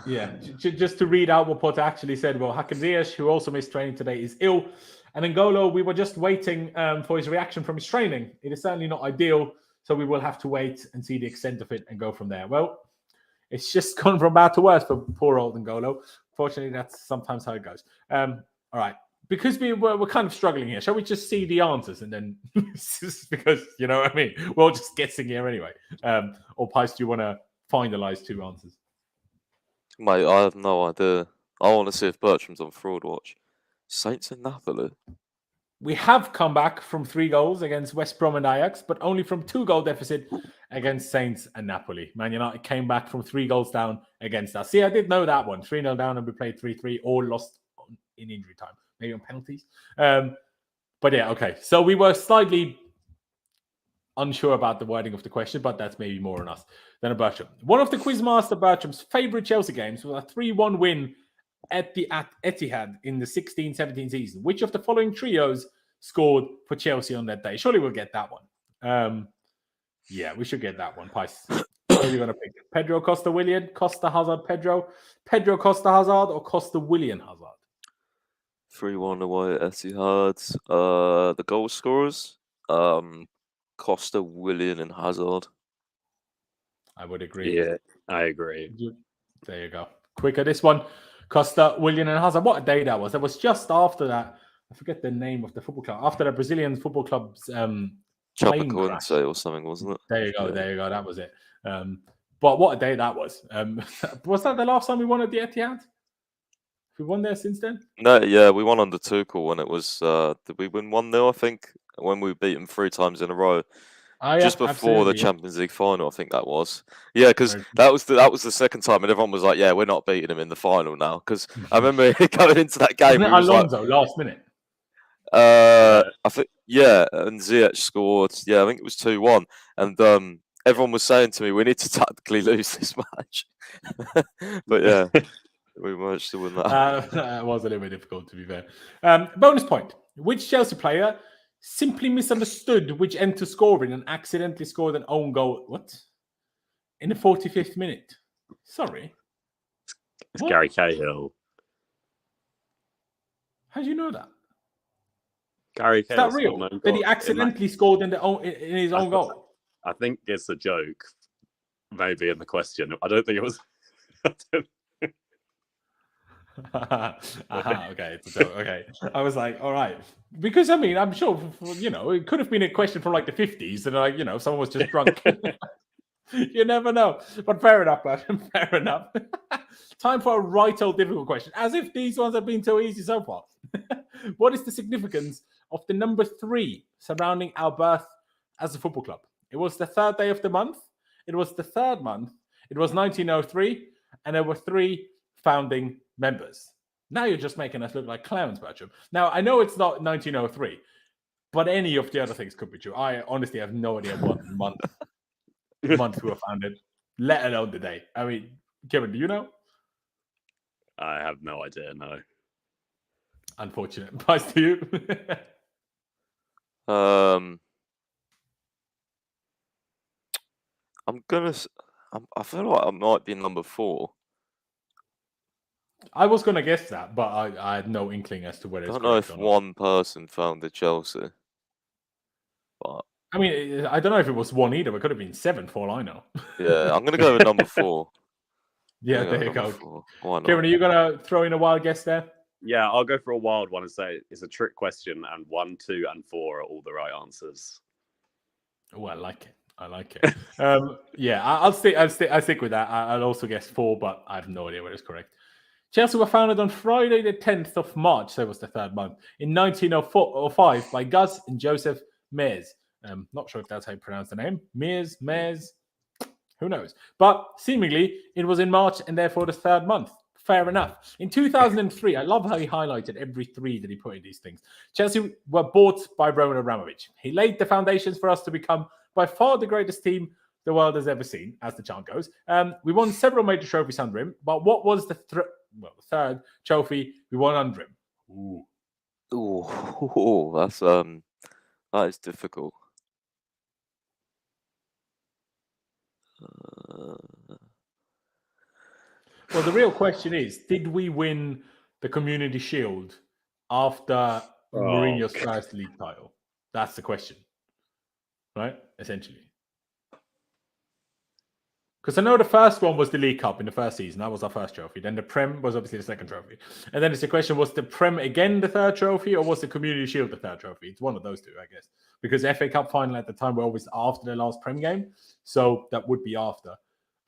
Yeah, just to read out what Potter actually said. Well, Hakim Ziyech, who also missed training today, is ill. And N'Golo, we were just waiting for his reaction from his training. It is certainly not ideal, so we will have to wait and see the extent of it and go from there. Well, it's just gone from bad to worse for poor old N'Golo. Fortunately, that's sometimes how it goes. All right. Because we're kind of struggling here, shall we just see the answers and then because, you know what I mean? We're all just guessing here anyway. Or Pice, do you want to finalize two answers? Mate, I have no idea. I want to see if Bertram's on fraud watch. Saints and Napoli. We have come back from 3 goals against West Brom and Ajax, but only from 2-goal deficit against Saints and Napoli. Man United came back from 3 goals down against us. See, I did know that one. 3-0 down and we played 3-3, or lost in injury time. Maybe on penalties. But yeah, okay. So we were slightly unsure about the wording of the question, but that's maybe more on us than a Bertram. One of the Quizmaster Bertram's favourite Chelsea games was a 3-1 win at Etihad in the 16-17 season. Which of the following trios scored for Chelsea on that day? Surely we'll get that one. Yeah, we should get that one. Pice. Who are you going to pick? Pedro, Costa, Willian, Costa, Hazard, Pedro, Costa, Hazard, or Costa, Willian, Hazard? 3-1 away at Etihad. The goal scorers, Costa, Willian, and Hazard. I would agree. Yeah, I agree. There you go. Quicker this one. Costa, Willian, and Hazard. What a day that was. That was just after that. I forget the name of the football club. After the Brazilian football club's plane crash or something, wasn't it? There you go. Yeah. There you go. That was it. But what a day that was. Was that the last time we won at the Etihad? We won there since then? No, yeah, we won under Tuchel when it was. Did we win 1-0? I think when we beat them 3 times in a row, just before the Champions League final. I think that was. Yeah, because that was the second time, and everyone was like, "Yeah, we're not beating them in the final now." Because I remember going into that game, wasn't it Alonso last minute? I think and Ziyech scored. Yeah, I think it was 2-1, and everyone was saying to me, "We need to tactically lose this match." But yeah. We managed to win that. It was a little bit difficult, to be fair. Bonus point. Which Chelsea player simply misunderstood which end to score in and accidentally scored an own goal? What? In the 45th minute? Sorry. It's what? Gary Cahill. How do you know that? Gary Cahill. Is that real? That he accidentally scored in his own goal? I think it's a joke. Maybe in the question. I don't think it was... Okay, it's a joke. Okay, I was like, all right, because I mean, I'm sure it could have been a question from like the 50s, and someone was just drunk. You never know. But fair enough, Bertrand. Fair enough. Time for a right old difficult question. As if these ones have been so easy so far. What is the significance of the number 3 surrounding our birth as a football club? It was the 3rd day of the month. It was the 3rd month. It was 1903. And there were 3 founding members. Now you're just making us look like clowns, Bertram. Now, I know it's not 1903, but any of the other things could be true. I honestly have no idea what month we were founded, let alone the day. I mean, Kevin, do you know? I have no idea, no. Unfortunate. Advice to you. I feel like I might be number 4. I was going to guess that, but I had no inkling as to whether I it's don't know if correct or not. one person founded Chelsea. But I mean, I don't know if it was 1 either. It could have been 7 for all I know. yeah, I'm going to go with number 4. Yeah, Yeah, there you number go. 4. Why not? Kevin, are you going to throw in a wild guess there? Yeah, I'll go for a wild one and say it's a trick question, and 1, 2, and 4 are all the right answers. Oh, I like it. I like it. Yeah, I'll stick with that. I'll also guess 4, but I have no idea whether it's correct. Chelsea were founded on Friday, the 10th of March, so it was the 3rd month, in 1905 by Gus and Joseph Mears. Not sure if that's how you pronounce the name. Mears, who knows? But seemingly, it was in March and therefore the 3rd month. Fair enough. In 2003, I love how he highlighted every 3 that he put in these things. Chelsea were bought by Roman Abramovich. He laid the foundations for us to become by far the greatest team the world has ever seen, as the chant goes. We won several major trophies under him, but what was the 3rd trophy we won under him? Ooh, that is difficult. Well, the real question is, did we win the Community Shield after Mourinho's first league title? That's the question, right? Essentially. Because I know the first one was the League Cup in the first season. That was our first trophy. Then the Prem was obviously the second trophy. And then it's the question, was the Prem again the 3rd trophy, or was the Community Shield the 3rd trophy? It's one of those 2, I guess. Because FA Cup final at the time were always after the last Prem game. So that would be after.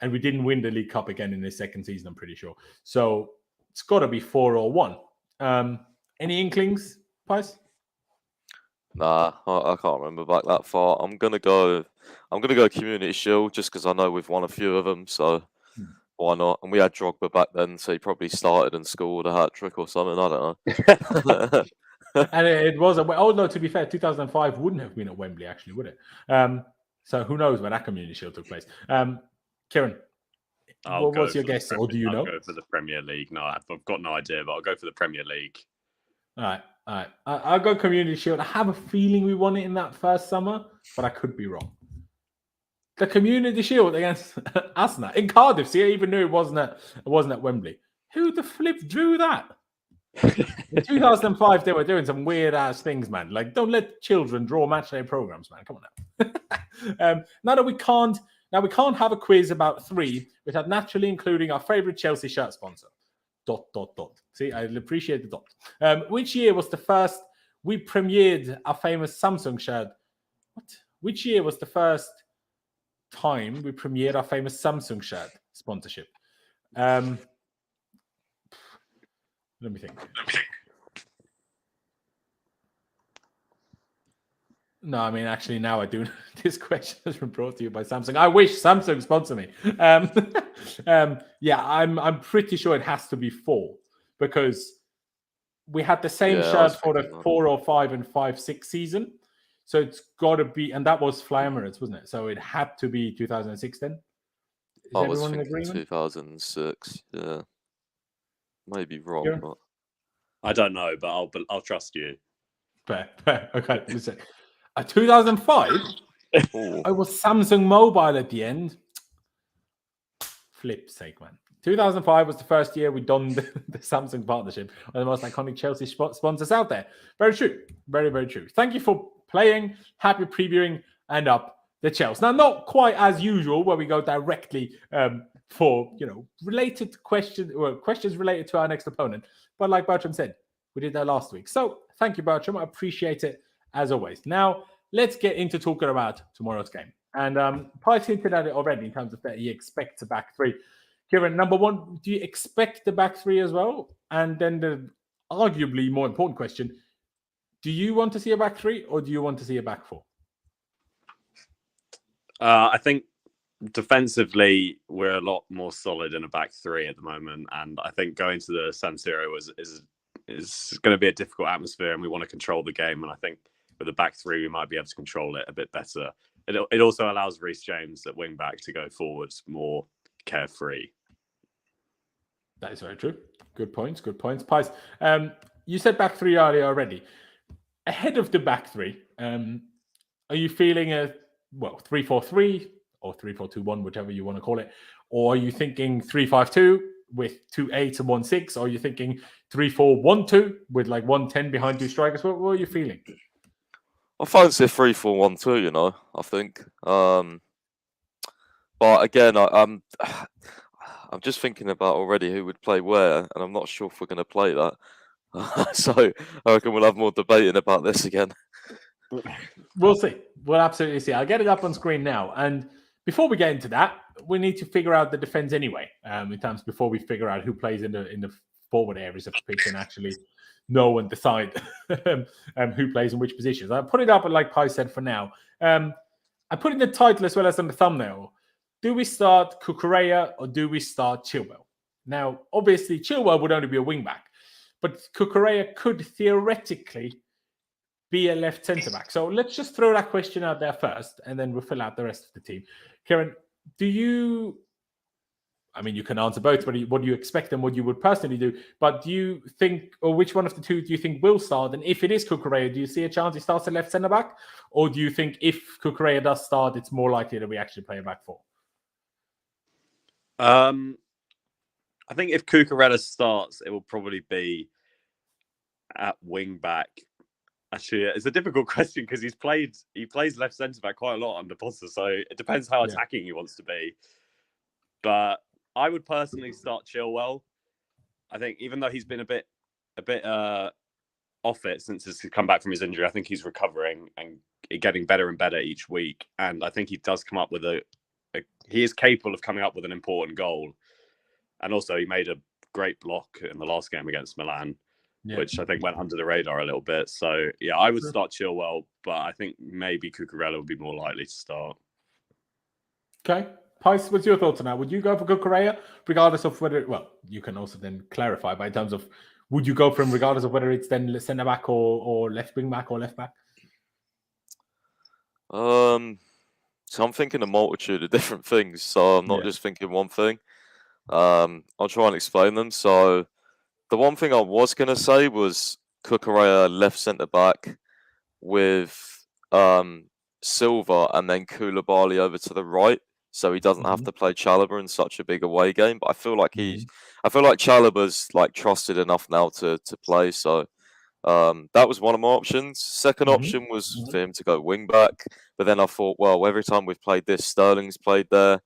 And we didn't win the League Cup again in the 2nd season, I'm pretty sure. So it's got to be 4 or 1. Any inklings, Pies? Nah, I can't remember back that far. I'm gonna go Community Shield just because I know we've won a few of them, so why not? And we had Drogba back then, so he probably started and scored a hat trick or something. I don't know. And it was no. To be fair, 2005 wouldn't have been at Wembley, actually, would it? So who knows when that Community Shield took place? Kieran, what's your guess, or do you know? I'll go for the Premier League. No, I've got no idea, but I'll go for the Premier League. All right. I'll go Community Shield. I have a feeling we won it in that first summer, but I could be wrong. The Community Shield against Arsenal in Cardiff. See, I even knew it wasn't at Wembley. Who the flip drew that? In 2005, they were doing some weird ass things, man. Like, don't let children draw matchday programs, man. Come on now. Now we can't have a quiz about 3 without naturally including our favorite Chelsea shirt sponsor. ... See, I appreciate the dot. Which year was the first we premiered our famous Samsung shirt? What? Which year was the first time we premiered our famous Samsung shirt sponsorship? Let me think. No, I mean, actually, now I do. This question has been brought to you by Samsung. I wish Samsung sponsor me. Yeah, I'm pretty sure it has to be 4 because we had the same shirt for the 4 or 5 and 5-6 season. So it's got to be, and that was Fly Emirates, wasn't it? So it had to be 2006 then. I was thinking 2006. Yeah, maybe wrong, Yeah. but I don't know, but I'll trust you. Fair. Okay, listen. 2005, I was Samsung Mobile at the end. Flip's sake, man. 2005 was the first year we'd done the Samsung partnership. One of the most iconic Chelsea sponsors out there. Very true. Very, very true. Thank you for playing, happy previewing, and up the Chelsea. Now, not quite as usual, where we go directly for related questions or questions related to our next opponent. But like Bertram said, we did that last week. So thank you, Bertram. I appreciate it as always. Now, let's get into talking about tomorrow's game. And Pies hinted at it already in terms of that he expects a back three. Kieran, number one, do you expect the back three as well? And then the arguably more important question, do you want to see a back three or do you want to see a back four? I think defensively, we're a lot more solid in a back three at the moment. And I think going to the San Siro is going to be a difficult atmosphere and we want to control the game. And I think with the back three, we might be able to control it a bit better. It also allows Reece James at wing back to go forwards more carefree. That is very true. Good points. Pies, you said back three earlier already. Ahead of the back three, are you feeling a 3-4-3 or 3-4-2-1, whichever you want to call it? Or are you thinking 3-5-2 with 2 8s and 1 6? Or are you thinking 3-4-1-2 with like 1 10 behind 2 strikers? What are you feeling? I fancy a 3-4-1-2, you know, I think. But again, I'm just thinking about already who would play where, and I'm not sure if we're going to play that. So I reckon we'll have more debating about this again. We'll see. We'll absolutely see. I'll get it up on screen now. And before we get into that, we need to figure out the defense anyway. In terms before we figure out who plays in the forward areas of the pitch and actually know and decide who plays in which positions. I put it up, like Pi said, for now. I put in the title as well as on the thumbnail. Do we start Cucurella or do we start Chilwell? Now, obviously, Chilwell would only be a wing-back, but Cucurella could theoretically be a left centre-back. So let's just throw that question out there first, and then we'll fill out the rest of the team. Kieran, you can answer both, what do you expect and what you would personally do, but do you think, or which one of the two do you think will start? And if it is Cucurella, do you see a chance he starts a left centre-back? Or do you think if Cucurella does start, it's more likely that we actually play a back four? I think if Cucurella starts, it will probably be at wing back. Actually, it's a difficult question because he plays left centre back quite a lot under Potter, so it depends how attacking he wants to be. But I would personally start Chilwell. I think even though he's been a bit off it since he's come back from his injury, I think he's recovering and getting better and better each week. And I think he does come up with he is capable of coming up with an important goal. And also he made a great block in the last game against Milan, which I think went under the radar a little bit. So, yeah, I would start Chilwell, but I think maybe Cucurella would be more likely to start. Okay. Pice, what's your thoughts on that? Would you go for Cucurella, regardless of whether... Well, you can also then clarify by terms of, would you go for him regardless of whether it's then centre-back or left wing-back or left-back? So I'm thinking a multitude of different things, so I'm not just thinking one thing. I'll try and explain them. So the one thing I was going to say was Cucurella left centre-back with Silva and then Koulibaly over to the right, so he doesn't have to play Chalobah in such a big away game. But I feel like Chalobah's like trusted enough now to play. So that was one of my options. Second option was for him to go wing back, but then I thought, well, every time we've played this, Sterling's played there,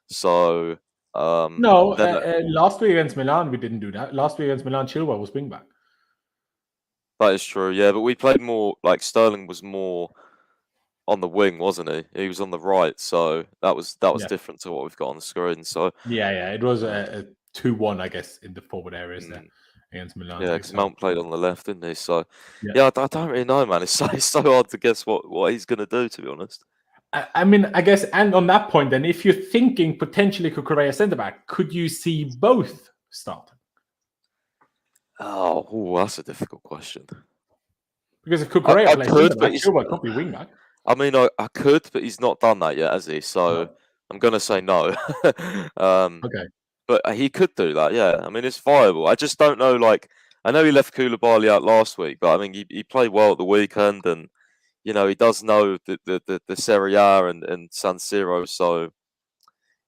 so. Last week against Milan, we didn't do that. Last week against Milan, Chilwell was wing back. That is true, yeah. But we played more, like Sterling was more on the wing, wasn't he? He was on the right, so that was different to what we've got on the screen. So it was a 2-1, I guess, in the forward areas there against Milan. Yeah, because Mount played on the left, didn't he? So I don't really know, man. It's so hard to guess what he's going to do, to be honest. I mean, I guess, and on that point, then, if you're thinking potentially Cucurella centre-back, could you see both starting? Oh, that's a difficult question. Because if Cucurella plays centre-back, Chilwell could be wing-back. I mean, I could, but he's not done that yet, has he? So I'm going to say no. Okay. But he could do that, yeah. I mean, it's viable. I just don't know, like, I know he left Koulibaly out last week, but I mean, he played well at the weekend, and you know, he does know the Serie A and San Siro, so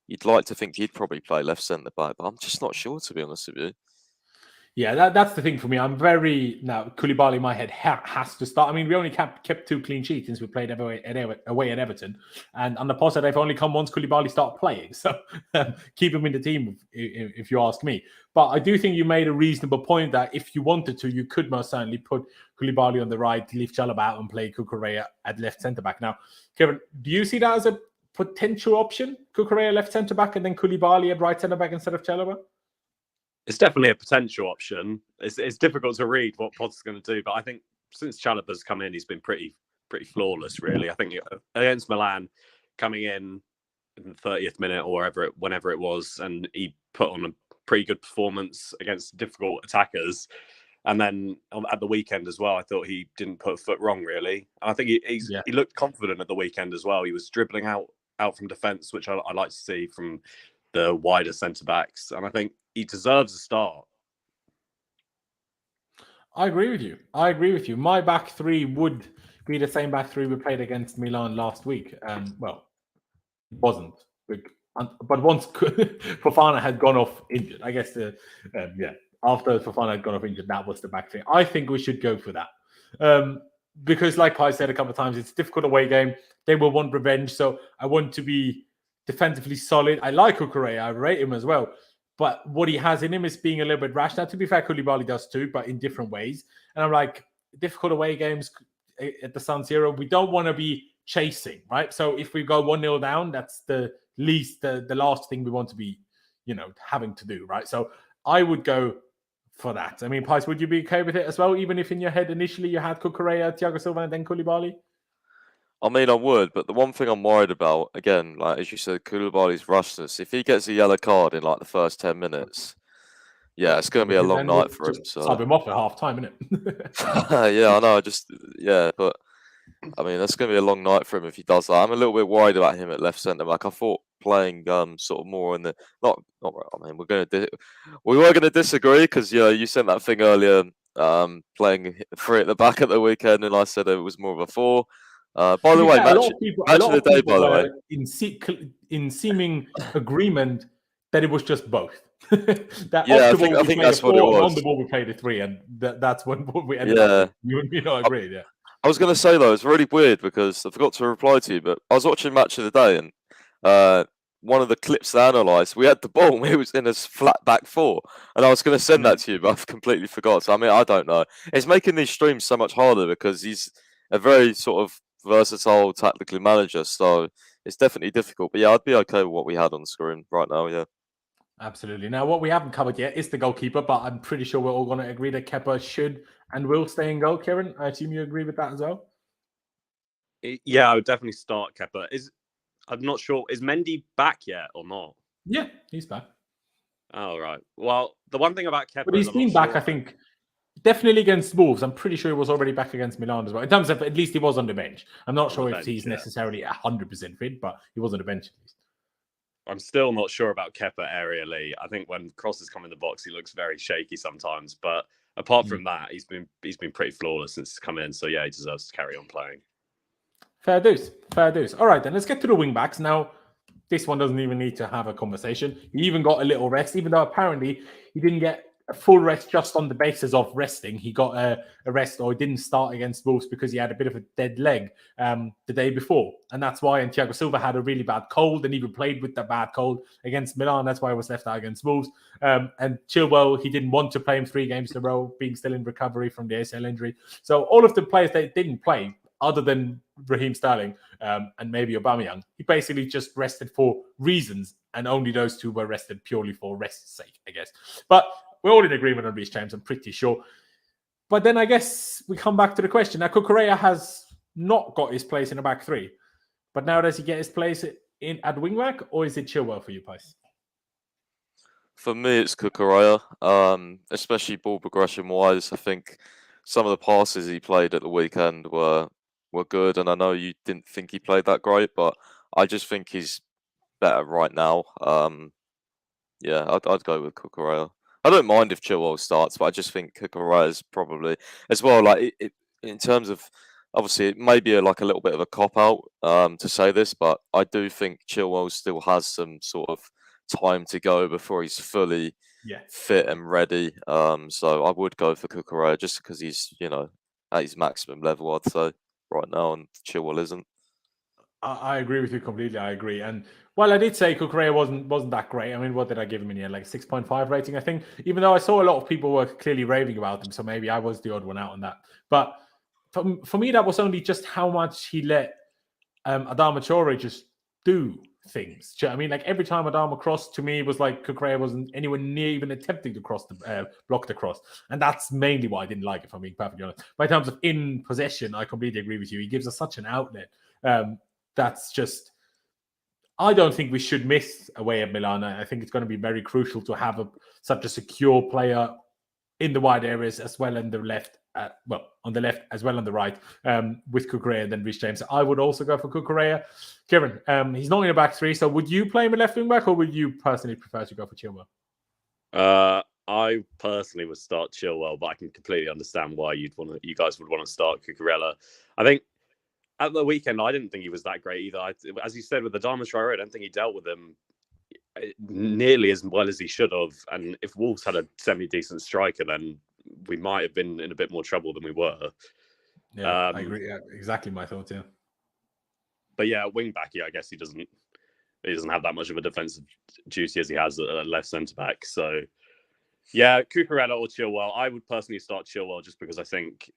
you'd like to think he'd probably play left centre back, but I'm just not sure, to be honest with you. Yeah, that's the thing for me. I'm Koulibaly in my head has to start. I mean, we only kept 2 clean sheets since we played away at Everton. And under Potter, they've only come once Koulibaly started playing. So keep him in the team, if you ask me. But I do think you made a reasonable point that if you wanted to, you could most certainly put Koulibaly on the right, leave Chalobah out and play Cucurella at left centre-back. Now, Kevin, do you see that as a potential option? Cucurella left centre back and then Koulibaly at right centre back instead of Chalobah? It's definitely a potential option. It's difficult to read what Potter's going to do, but I think since Chalobah's come in, he's been pretty flawless, really. I think against Milan, coming in the 30th minute or whenever it was, and he put on a pretty good performance against difficult attackers. And then at the weekend as well, I thought he didn't put a foot wrong, really. And I think he looked confident at the weekend as well. He was dribbling out from defence, which I like to see from the wider centre-backs. And I think he deserves a start. I agree with you. My back three would be the same back three we played against Milan last week. Well, it wasn't. But once Fofana had gone off injured, I guess after Fofana had gone off injured, that was the back three. I think we should go for that. Because like Pai said a couple of times, it's a difficult away game. They will want revenge. So I want to be defensively solid. I like Cucurella. I rate him as well. But what he has in him is being a little bit rash. Now, to be fair, Koulibaly does too, but in different ways. And I'm like, difficult away games at the San Siro, we don't want to be chasing, right? So if we go 1-0 down, that's the last thing we want to be, having to do, right? So I would go for that. I mean, Pice, would you be okay with it as well, even if in your head initially you had Cucurella, Thiago Silva, and then Koulibaly? I mean, I would, but the one thing I'm worried about, again, like as you said, Koulibaly's rushness. If he gets a yellow card in like the first 10 minutes, yeah, it's going to be a long night for him. So sub him off at half time, isn't it? yeah, I know. But I mean, that's going to be a long night for him if he does that. I'm a little bit worried about him at left centre back. I thought playing sort of more in the not. I mean, we were going to disagree because you sent that thing earlier, playing 3 at the back at the weekend, and I said it was more of a 4. By the way, match of the day. By the way, in seeming agreement that it was just both. I think that's what it was. On the ball, we played a 3, and that's when we ended up. You and me not agreed. Yeah. I was going to say though, it's really weird because I forgot to reply to you, but I was watching Match of the Day, and one of the clips they analysed, we had the ball, and it was in a flat back 4, and I was going to send that to you, but I've completely forgot. So I mean, I don't know. It's making these streams so much harder because he's a very sort of versatile tactical manager, so it's definitely difficult. But yeah, I'd be okay with what we had on screen right now. Yeah, absolutely. Now, what we haven't covered yet is the goalkeeper, but I'm pretty sure we're all going to agree that Kepa should and will stay in goal. Kieran, I assume you agree with that as well. Yeah, I would definitely start Kepa. I'm not sure, is Mendy back yet or not? Yeah, he's back. Oh, right. Well, the one thing about Kepa, but he's been back, I think. Definitely against Wolves. I'm pretty sure he was already back against Milan as well. In terms of, at least he was on the bench. I'm not sure if he's necessarily 100% fit, but he was on the bench at least. I'm still not sure about Kepa aerially. I think when crosses come in the box, he looks very shaky sometimes. But apart from that, he's been pretty flawless since he's come in. So yeah, he deserves to carry on playing. Fair dues. All right, then let's get to the wing backs now. This one doesn't even need to have a conversation. He even got a little rest, even though apparently he didn't get a full rest just on the basis of resting. He got a rest, or he didn't start against Wolves because he had a bit of a dead leg the day before. And that's why, and Thiago Silva had a really bad cold and even played with the bad cold against Milan. That's why he was left out against Wolves. And Chilwell, he didn't want to play him 3 games in a row, being still in recovery from the ACL injury. So all of the players that didn't play, other than Raheem Sterling and maybe Aubameyang, he basically just rested for reasons, and only those 2 were rested purely for rest's sake, I guess. But we're all in agreement on these terms, I'm pretty sure. But then I guess we come back to the question. Now, Cucurella has not got his place in the back 3. But now does he get his place at wing-back, or is it Chilwell for you, Pice? For me, it's Cucurella, especially ball progression-wise. I think some of the passes he played at the weekend were good, and I know you didn't think he played that great, but I just think he's better right now. I'd go with Cucurella. I don't mind if Chilwell starts, but I just think Cucurella is probably as well. Like in terms of, obviously, it may be a little bit of a cop out to say this, but I do think Chilwell still has some sort of time to go before he's fully fit and ready. So I would go for Cucurella just because he's at his maximum level, I'd say right now, and Chilwell isn't. I agree with you completely. I agree. And while I did say Cucurella wasn't that great, I mean, what did I give him in here? Like 6.5 rating, I think. Even though I saw a lot of people were clearly raving about him, so maybe I was the odd one out on that. But for me, that was only just how much he let Adama Traore just do things. Do you know what I mean? Like every time Adama crossed, to me, it was like Cucurella wasn't anywhere near even attempting to cross the block the cross, and that's mainly why I didn't like it. If I'm being perfectly honest, but in terms of in possession, I completely agree with you. He gives us such an outlet. That's just. I don't think we should miss away at Milan. I think it's going to be very crucial to have such a secure player in the wide areas as well on the left. On the left as well on the right, with Cucurella and then Reece James. I would also go for Cucurella. Kieran, he's not in a back three, so would you play him a left wing back, or would you personally prefer to go for Chilwell? I personally would start Chilwell, but I can completely understand why you guys would want to start Cucurella. I think at the weekend, I didn't think he was that great either. As you said, with the Adama Traore, I don't think he dealt with him nearly as well as he should have. And if Wolves had a semi-decent striker, then we might have been in a bit more trouble than we were. Yeah, I agree. Yeah, exactly my thoughts. Yeah, but yeah, wing back, I guess he doesn't have that much of a defensive duty as he has at left centre back. So yeah, Cucurella or Chilwell. I would personally start Chilwell just because I think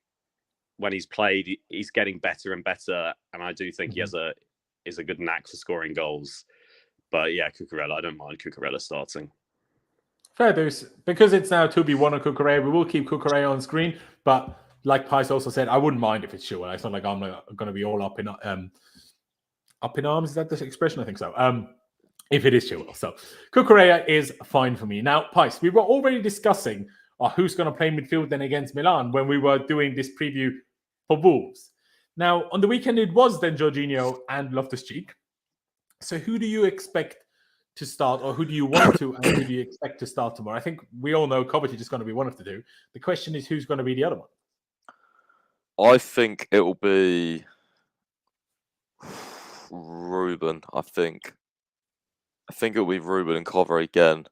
when he's played, he's getting better and better, and I do think he is a good knack for scoring goals. But yeah, Cucurella, I don't mind Cucurella starting. Fair dues. Because it's now 2v1 on Cucurella, we will keep Cucurella on screen. But like Pice also said, I wouldn't mind if it's Chilwell. It's not like I'm going to be all up in arms. Is that the expression? I think so. If it is Chilwell. So Cucurella is fine for me. Now, Pice, we were already discussing who's going to play midfield then against Milan when we were doing this preview for Wolves. Now, on the weekend, it was then Jorginho and Loftus-Cheek. So who do you expect to start, or who do you want to, and who do you expect to start tomorrow? I think we all know Kovacic is going to be one of the two. The question is, who's going to be the other one? I think it will be Ruben. I think it will be Ruben and Cover again.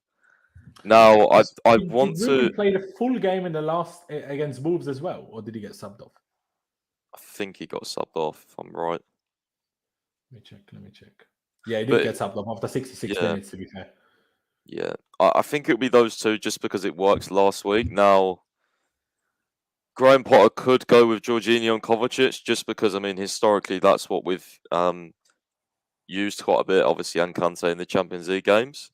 Now, I want to. Ruben played a full game in the last against Wolves as well, or did he get subbed off? I think he got subbed off, if I'm right. Let me check. Yeah, he did get subbed off after 66 minutes, to be fair. Yeah, I think it'll be those two just because it worked last week. Now, Graham Potter could go with Jorginho and Kovacic just because, I mean, historically, that's what we've used quite a bit, obviously, and Kante in the Champions League games.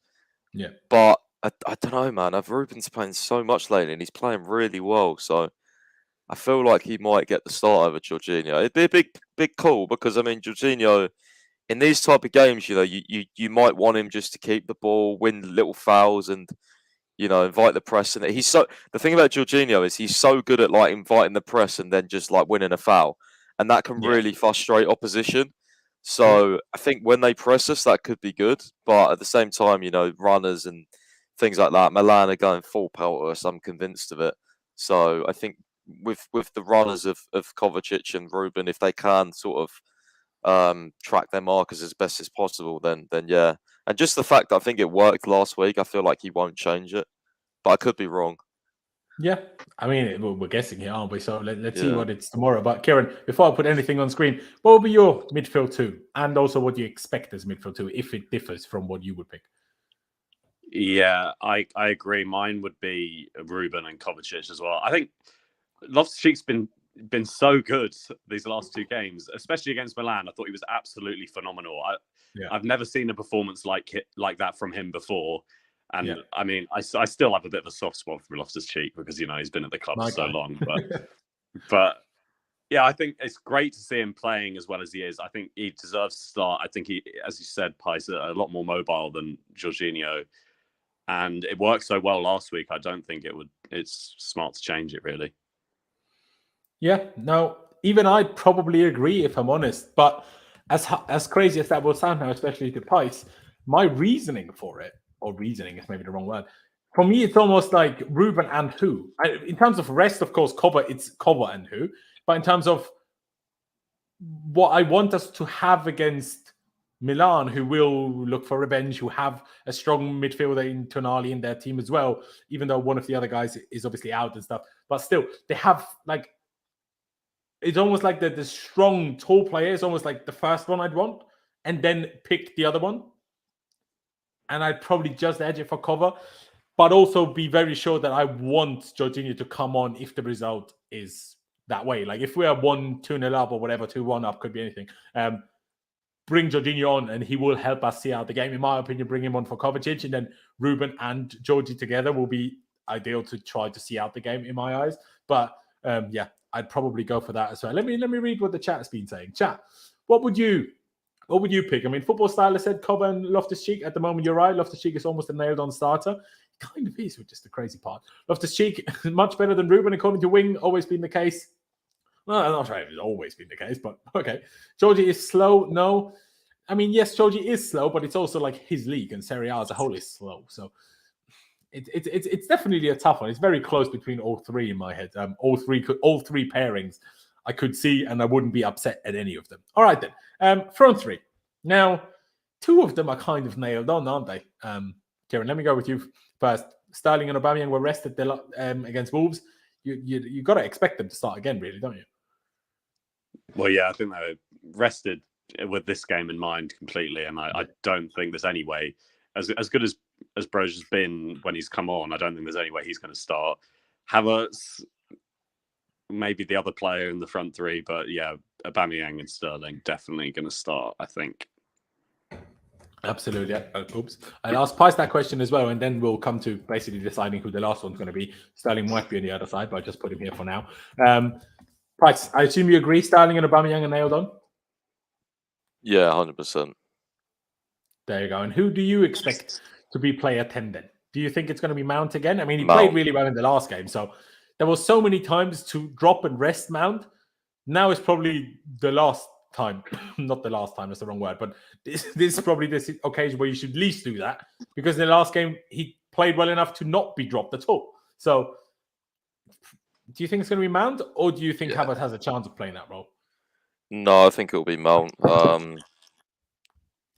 Yeah. But I don't know, man. Ruben's playing so much lately and he's playing really well. So I feel like he might get the start over Jorginho. It'd be a big call because, I mean, Jorginho, in these type of games, you might want him just to keep the ball, win little fouls, and invite the press. And the thing about Jorginho is he's so good at like inviting the press and then just like winning a foul, and that can really frustrate opposition. So I think when they press us, that could be good, but at the same time, runners and things like that, Milan are going full pelt at us. I'm convinced of it. So I think with the runners of Kovacic and Ruben, if they can sort of track their markers as best as possible, then yeah. And just the fact that I think it worked last week, I feel like he won't change it, but I could be wrong. Yeah, I mean, we're guessing here, aren't we? So let's see what it's tomorrow. But Kieran, before I put anything on screen, what will be your midfield two, and also what you expect as midfield two, if it differs from what you would pick? Yeah, I agree. Mine would be Ruben and Kovacic as well. I think Loftus-Cheek's been so good these last two games, especially against Milan. I thought he was absolutely phenomenal. I've never seen a performance like that from him before. And I mean, I still have a bit of a soft spot for Loftus-Cheek because he's been at the club for so long. But yeah, I think it's great to see him playing as well as he is. I think he deserves to start. I think he, as you said, Pice, a lot more mobile than Jorginho. And it worked so well last week. I don't think it's smart to change it, really. Yeah, no, even I'd probably agree if I'm honest. But as crazy as that will sound now, especially to Pice, my reasoning for it, or reasoning is maybe the wrong word, for me, it's almost like Ruben and who. In terms of rest, of course, it's Cover and who. But in terms of what I want us to have against Milan, who will look for revenge, who have a strong midfielder in Tonali in their team as well, even though one of the other guys is obviously out and stuff. But still, they have like, it's almost like the strong, tall player is almost like the first one I'd want, and then pick the other one. And I'd probably just edge it for Cover, but also be very sure that I want Jorginho to come on if the result is that way. Like if we are 1-2-0 up or whatever, 2-1 up, could be anything. bring Jorginho on and he will help us see out the game. In my opinion, bring him on for Kovacic, and then Ruben and Georgie together will be ideal to try to see out the game in my eyes. But yeah, I'd probably go for that as well. Let me read what the chat's been saying. Chat, what would you pick? I mean, Football Stylist said Cobb and Loftus-Cheek. At the moment, you're right. Loftus-Cheek is almost a nailed-on starter. Kind of is, which is the crazy part. Loftus-Cheek much better than Ruben according to Wing. Always been the case. Well, I'm not sure it's always been the case, but okay. Georgie is slow. No. I mean, yes, Georgie is slow, but it's also like his league, and Serie A as a whole is slow. So it's definitely a tough one. It's very close between all three in my head. All three pairings I could see, and I wouldn't be upset at any of them. All right, then. Front three. Now, two of them are kind of nailed on, aren't they? Kieran, let me go with you first. Sterling and Aubameyang were rested against Wolves. You got to expect them to start again, really, don't you? Well, yeah, I think they were rested with this game in mind completely, and I don't think there's any way, as good as Broge has been when he's come on, I don't think there's any way he's going to start. Havertz, maybe the other player in the front three, but yeah, Aubameyang and Sterling definitely going to start, I think. Absolutely. Oops. I'll ask Pice that question as well, and then we'll come to basically deciding who the last one's going to be. Sterling might be on the other side, but I just put him here for now. Pice, I assume you agree Sterling and Aubameyang are nailed on? Yeah, 100%. There you go. And who do you expect to be player 10 then? Do you think it's going to be Mount again? I mean, he played really well in the last game, so there was so many times to drop and rest Mount. Now it's probably the last time. Not the last time, that's the wrong word, but this is probably this occasion where you should at least do that, because in the last game he played well enough to not be dropped at all. So do you think it's going to be Mount, or do you think Havertz has a chance of playing that role? No, I think it'll be Mount.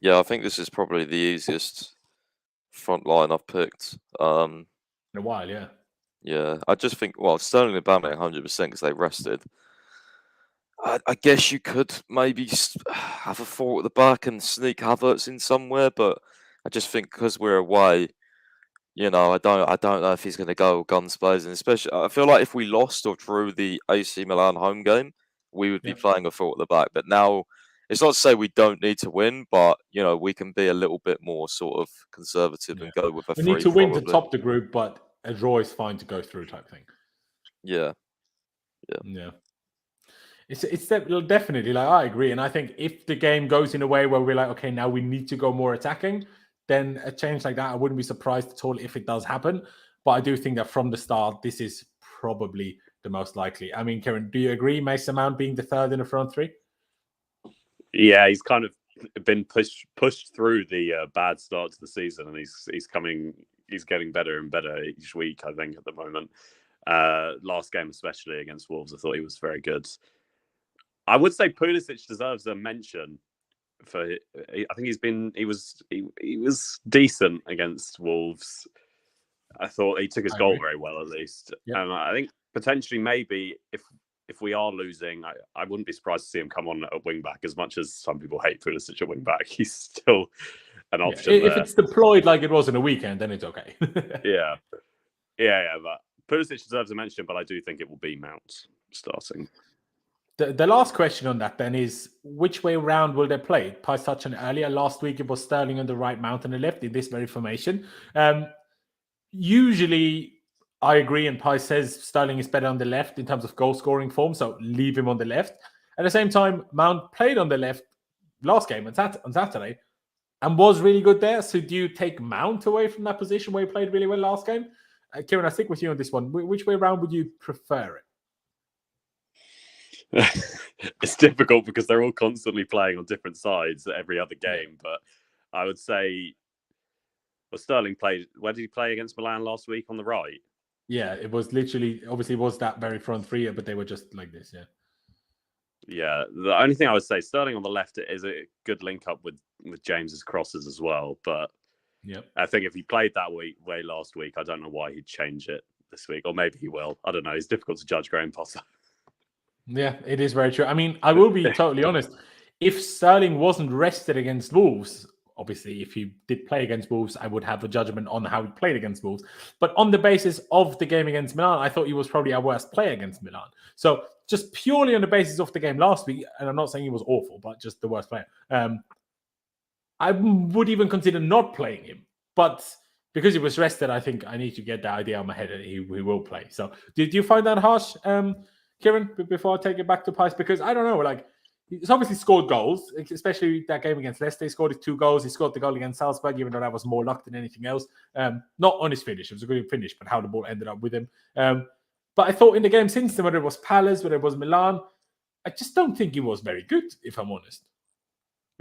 Yeah, I think this is probably the easiest front line I've picked. In a while, yeah. Yeah, I just think, well, Sterling and Aubameyang 100% because they rested. I guess you could maybe have a four at the back and sneak Havertz in somewhere, but I just think because we're away, I don't know if he's going to go guns blazing. Especially, I feel like if we lost or drew the AC Milan home game, we would be playing a four at the back. But now, it's not to say we don't need to win, but we can be a little bit more sort of conservative and go with a We three. need to win to probably. top the group, but a draw is fine to go through, type thing. Yeah. It's definitely like, I agree, and I think if the game goes in a way where we're like, okay, now we need to go more attacking, then a change like that, I wouldn't be surprised at all if it does happen. But I do think that from the start, this is probably the most likely. I mean, Kieran, do you agree, Mason Mount being the third in the front three? Yeah, he's kind of been pushed through the bad start to the season, and he's getting better and better each week, I think, at the moment. Last game, especially against Wolves, I thought he was very good. I would say Pulisic deserves a mention for. I think he was decent against Wolves. I thought he took his goal very well, at least. Yep. And I think potentially maybe if we are losing, I wouldn't be surprised to see him come on at wing back. As much as some people hate Pulisic at wing back, he's still an option. If it's deployed like it was in a weekend, then it's okay. Yeah. But Pulisic deserves a mention, but I do think it will be Mount starting. The last question on that then is, which way round will they play? Pice touched on it earlier. Last week it was Sterling on the right, Mount on the left in this very formation. Usually I agree, and Pice says Sterling is better on the left in terms of goal scoring form, so leave him on the left. At the same time, Mount played on the left last game on Saturday and was really good there. So do you take Mount away from that position where he played really well last game? Kieran, I stick with you on this one. Which way around would you prefer it? It's difficult because they're all constantly playing on different sides at every other game. But I would say, Sterling played. Where did he play against Milan last week? On the right. Yeah, it was literally, obviously, it was that very front three, but they were just like this. Yeah. The only thing I would say, Sterling on the left is a good link up with James's crosses as well. But I think if he played that way last week, I don't know why he'd change it this week, or maybe he will. I don't know. It's difficult to judge Graham Potter. Yeah, it is very true. I mean, I will be totally honest. If Sterling wasn't rested against Wolves, obviously, if he did play against Wolves, I would have a judgment on how he played against Wolves. But on the basis of the game against Milan, I thought he was probably our worst player against Milan. So just purely on the basis of the game last week, and I'm not saying he was awful, but just the worst player. I would even consider not playing him. But because he was rested, I think I need to get the idea out of my head that he will play. So did you find that harsh, Kieran, before I take it back to Pice? Because I don't know, like, he's obviously scored goals, especially that game against Leicester. He scored his 2 goals. He scored the goal against Salzburg, even though that was more luck than anything else. Not on his finish. It was a good finish, but how the ball ended up with him. But I thought in the game since then, whether it was Palace, whether it was Milan, I just don't think he was very good, if I'm honest.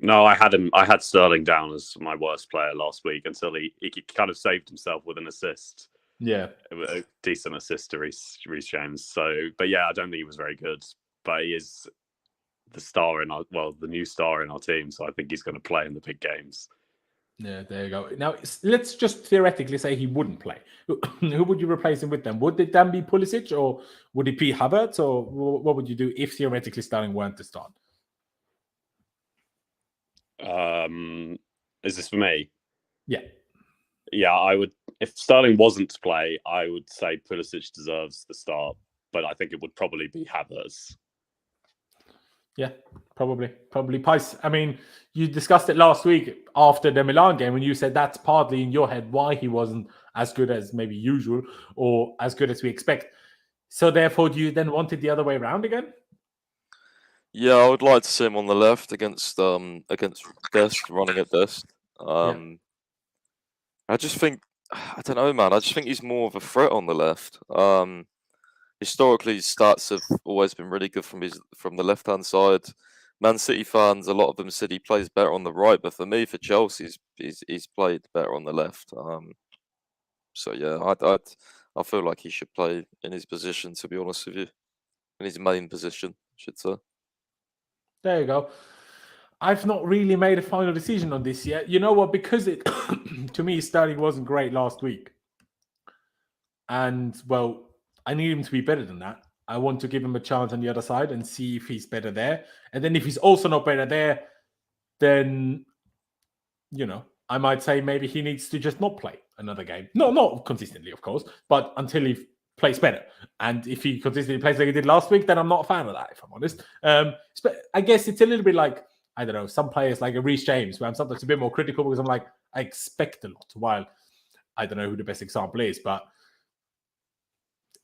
No, I had Sterling down as my worst player last week until he kind of saved himself with an assist. Yeah. A decent assist to Reece James. So, but yeah, I don't think he was very good. But he is the new star in our team. So I think he's going to play in the big games. Yeah, there you go. Now, let's just theoretically say he wouldn't play. Who would you replace him with then? Would it then be Pulisic, or would it be Havertz, or what would you do if theoretically Sterling weren't to start? Is this for me? Yeah. Yeah, I would. If Sterling wasn't to play, I would say Pulisic deserves the start, but I think it would probably be Havertz. Yeah, probably. Pice, I mean, you discussed it last week after the Milan game when you said that's partly in your head why he wasn't as good as maybe usual or as good as we expect. So therefore, do you then want it the other way around again? Yeah, I would like to see him on the left against Dest, running at Dest. I just think, I don't know, man. I just think he's more of a threat on the left. Historically, his stats have always been really good from the left-hand side. Man City fans, a lot of them said he plays better on the right, but for me, for Chelsea, he's played better on the left. So yeah, I feel like he should play in his position, to be honest with you, in his main position, I should say. There you go. I've not really made a final decision on this yet. You know what? Because it, to me, Sterling wasn't great last week. And, well, I need him to be better than that. I want to give him a chance on the other side and see if he's better there. And then if he's also not better there, then, you know, I might say maybe he needs to just not play another game. No, not consistently, of course, but until he plays better. And if he consistently plays like he did last week, then I'm not a fan of that, if I'm honest. I guess it's a little bit like, I don't know, some players like a Reece James, where I'm sometimes a bit more critical because I'm like, I expect a lot. While I don't know who the best example is, but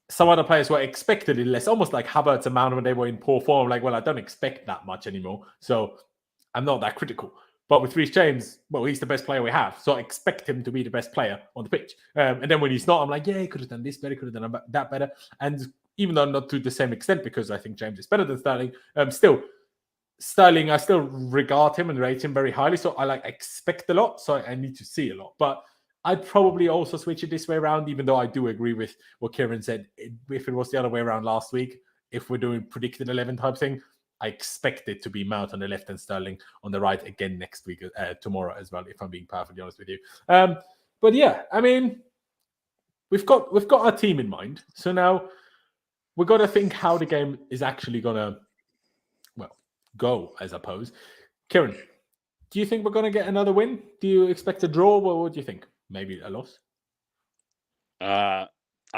some other players were expected less, almost like Havertz and Mount when they were in poor form. Like, well, I don't expect that much anymore, so I'm not that critical. But with Reece James, well, he's the best player we have, so I expect him to be the best player on the pitch. And then when he's not, I'm like, yeah, he could have done this better, could have done that better. And even though not to the same extent, because I think James is better than Sterling, Sterling, I still regard him and rate him very highly. So I expect a lot, so I need to see a lot. But I'd probably also switch it this way around, even though I do agree with what Kieran said. If it was the other way around last week, if we're doing predicted 11 type thing, I expect it to be Mount on the left and Sterling on the right again next week, tomorrow as well, if I'm being perfectly honest with you. But yeah, I mean, we've got our team in mind. So now we've got to think how the game is actually going to, go, I suppose. Kieran, do you think we're going to get another win? Do you expect a draw? What do you think? Maybe a loss? I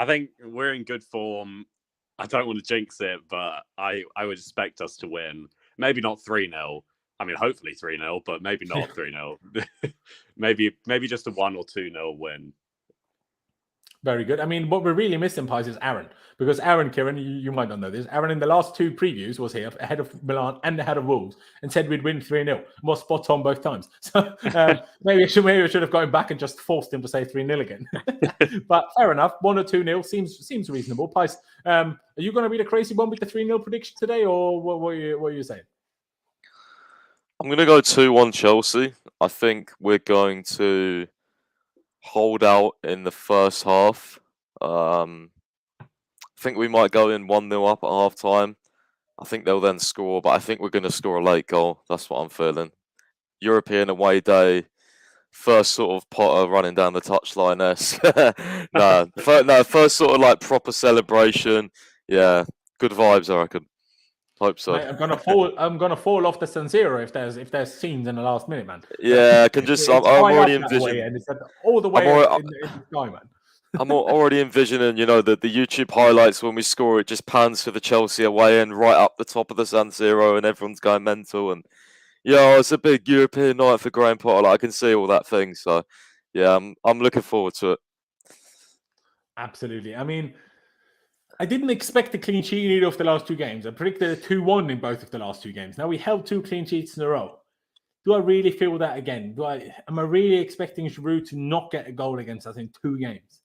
think we're in good form. I don't want to jinx it, but I would expect us to win. Maybe not 3-0. I mean, hopefully 3-0, but maybe not 3-0. maybe just a 1 or 2-0 win. Very good. I mean, what we're really missing, Pies, is Aaron. Because Aaron, Kieran, you might not know this. Aaron, in the last 2 previews, was here ahead of Milan and ahead of Wolves and said we'd win 3-0. Was spot on both times. So maybe I should have gone back and just forced him to say 3-0 again. But fair enough. 1 or 2-0 seems reasonable. Pies, are you going to be the crazy one with the 3-0 prediction today, or what are you saying? I'm going to go 2-1 Chelsea. I think we're going to hold out in the first half. I think we might go in 1-0 up at half time. I think they'll then score, but I think we're going to score a late goal. That's what I'm feeling. European away day, first sort of Potter running down the touchline. First sort of like proper celebration. Yeah, good vibes, I reckon. Hope so. Mate, I'm gonna fall off the San Siro if there's scenes in the last minute, man. Yeah, I can just. I'm already envisioning. And it's all the way in the sky, man. I'm already envisioning, the YouTube highlights when we score. It just pans for the Chelsea away end right up the top of the San Siro, and everyone's going mental. And Yeah, it's a big European night for Graham Potter. Like, I can see all that thing. So, yeah, I'm looking forward to it. Absolutely. I mean, I didn't expect a clean sheet in either of the last two games. I predicted a 2-1 in both of the last two games. Now we held 2 clean sheets in a row. Do I really feel that again? Am I really expecting Giroud to not get a goal against us in 2 games?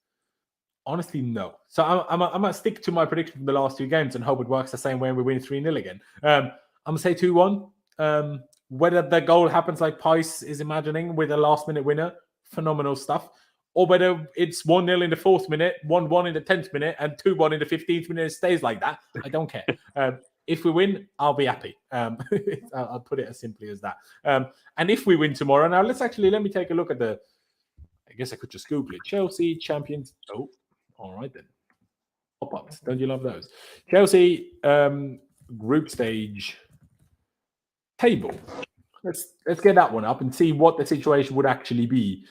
Honestly, no. So I'm going to stick to my prediction from the last 2 games and hope it works the same way and we win 3-0 again. I'm going to say 2-1. Whether the goal happens like Pice is imagining with a last-minute winner, phenomenal stuff. Or whether it's 1-0 in the 4th minute, 1-1 in the 10th minute, and 2-1 in the 15th minute, it stays like that. I don't care. If we win, I'll be happy. I'll put it as simply as that. And if we win tomorrow, now let me take a look at I guess I could just Google it. Chelsea Champions. Oh, all right then. Pop-ups. Don't you love those? Chelsea group stage table. Let's get that one up and see what the situation would actually be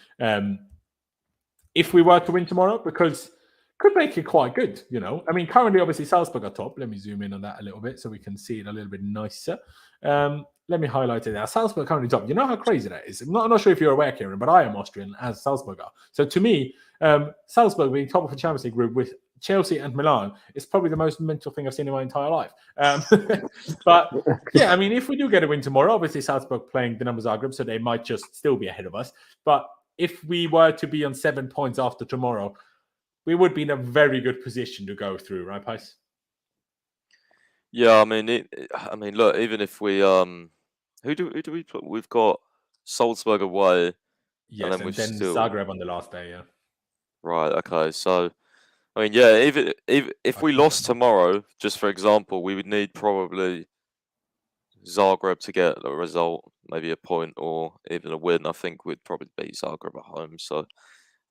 if we were to win tomorrow, because could make it quite good, you know. I mean, currently, obviously, Salzburg are top. Let me zoom in on that a little bit so we can see it a little bit nicer. Let me highlight it now. Salzburg are currently top. You know how crazy that is? I'm not sure if you're aware, Kieran, but I am Austrian, as Salzburg are. So to me, Salzburg being top of the Champions League group with Chelsea and Milan is probably the most mental thing I've seen in my entire life. But yeah, I mean, if we do get a win tomorrow, obviously Salzburg playing Dinamo Zagreb, so they might just still be ahead of us. But if we were to be on 7 points after tomorrow, we would be in a very good position to go through, right, Pice? Yeah, I mean, look, even if we who do we play? We've got Salzburg away, yes, and then Zagreb on the last day, yeah. Right. Okay. So, I mean, yeah, if we lost tomorrow, just for example, we would need probably Zagreb to get a result, maybe a point or even a win. I think we'd probably beat Zagreb at home. So,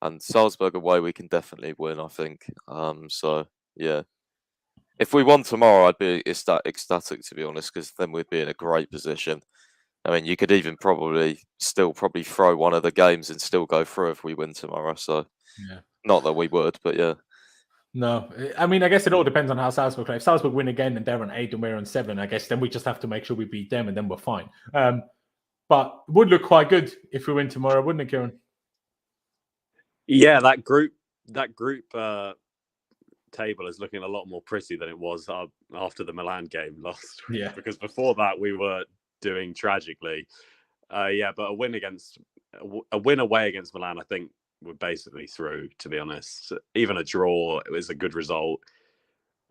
and Salzburg away, we can definitely win, I think. So yeah, if we won tomorrow, I'd be ecstatic, to be honest, because then we'd be in a great position. I mean, you could even probably throw one of the games and still go through if we win tomorrow. So, yeah, not that we would, but yeah. No, I mean, I guess it all depends on how Salzburg play. If Salzburg win again and they're on 8 and we're on 7, I guess then we just have to make sure we beat them and then we're fine. But it would look quite good if we win tomorrow, wouldn't it, Kieran? Yeah, that group table is looking a lot more pretty than it was after the Milan game last week. Yeah, because before that we were doing tragically. Yeah, but a win away against Milan, I think we're basically through, to be honest. Even a draw, it was a good result.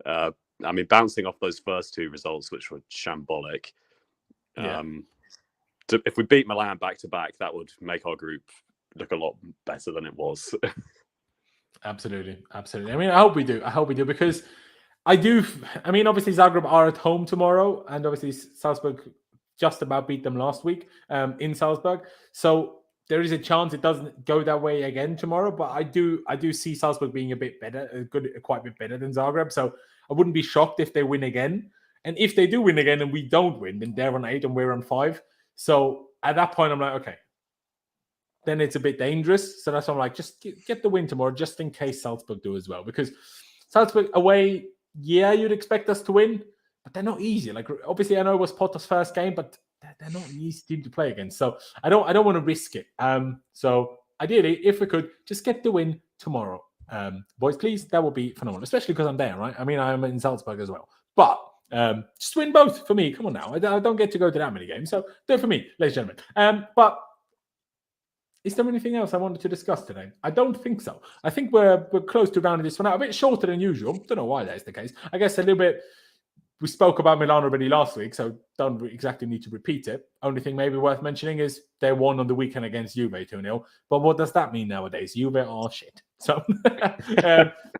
I mean, bouncing off those first 2 results, which were shambolic. Yeah. If we beat Milan back to back, that would make our group look a lot better than it was. Absolutely. I mean, I hope we do because I mean, obviously Zagreb are at home tomorrow, and obviously Salzburg just about beat them last week in Salzburg. So there is a chance it doesn't go that way again tomorrow, but I do see Salzburg being a bit better, quite a bit better than Zagreb. So I wouldn't be shocked if they win again. And if they do win again and we don't win, then they're on 8 and we're on 5. So at that point, I'm like, okay, then it's a bit dangerous. So that's why I'm like, just get the win tomorrow, just in case Salzburg do as well. Because Salzburg away, yeah, you'd expect us to win, but they're not easy. Like, obviously, I know it was Potter's first game, but they're not an easy team to play against. So I don't want to risk it. So ideally, if we could, just get the win tomorrow. Boys, please, that would be phenomenal, especially because I'm there, right? I mean, I'm in Salzburg as well. But just win both for me. Come on now. I don't get to go to that many games. So do it for me, ladies and gentlemen. But is there anything else I wanted to discuss today? I don't think so. I think we're close to rounding this one out. A bit shorter than usual. Don't know why that is the case. I guess a little bit. We spoke about Milan already last week, so don't exactly need to repeat it. Only thing maybe worth mentioning is they won on the weekend against Juve 2-0. But what does that mean nowadays? Juve are shit. So,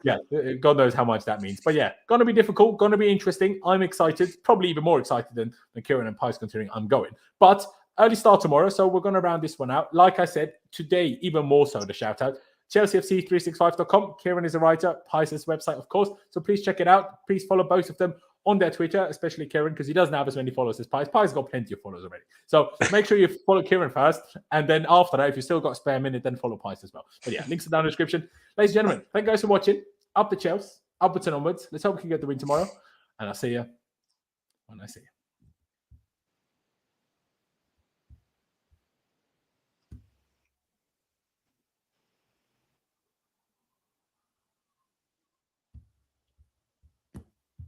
yeah, God knows how much that means. But yeah, going to be difficult, going to be interesting. I'm excited, probably even more excited than Kieran and Pice, considering I'm going. But early start tomorrow, so we're going to round this one out. Like I said, today, even more so the shout out. ChelseaFC365.com. Kieran is a writer. Pice's website, of course. So please check it out. Please follow both of them on their Twitter, especially Kieran, because he doesn't have as many followers as Pice. Pice's got plenty of followers already. So make sure you follow Kieran first. And then after that, if you've still got a spare minute, then follow Pice as well. But yeah, links are down in the description. Ladies and gentlemen, thank you guys for watching. Up the Chelsea, upwards and onwards. Let's hope we can get the win tomorrow. And I'll see you when I see you.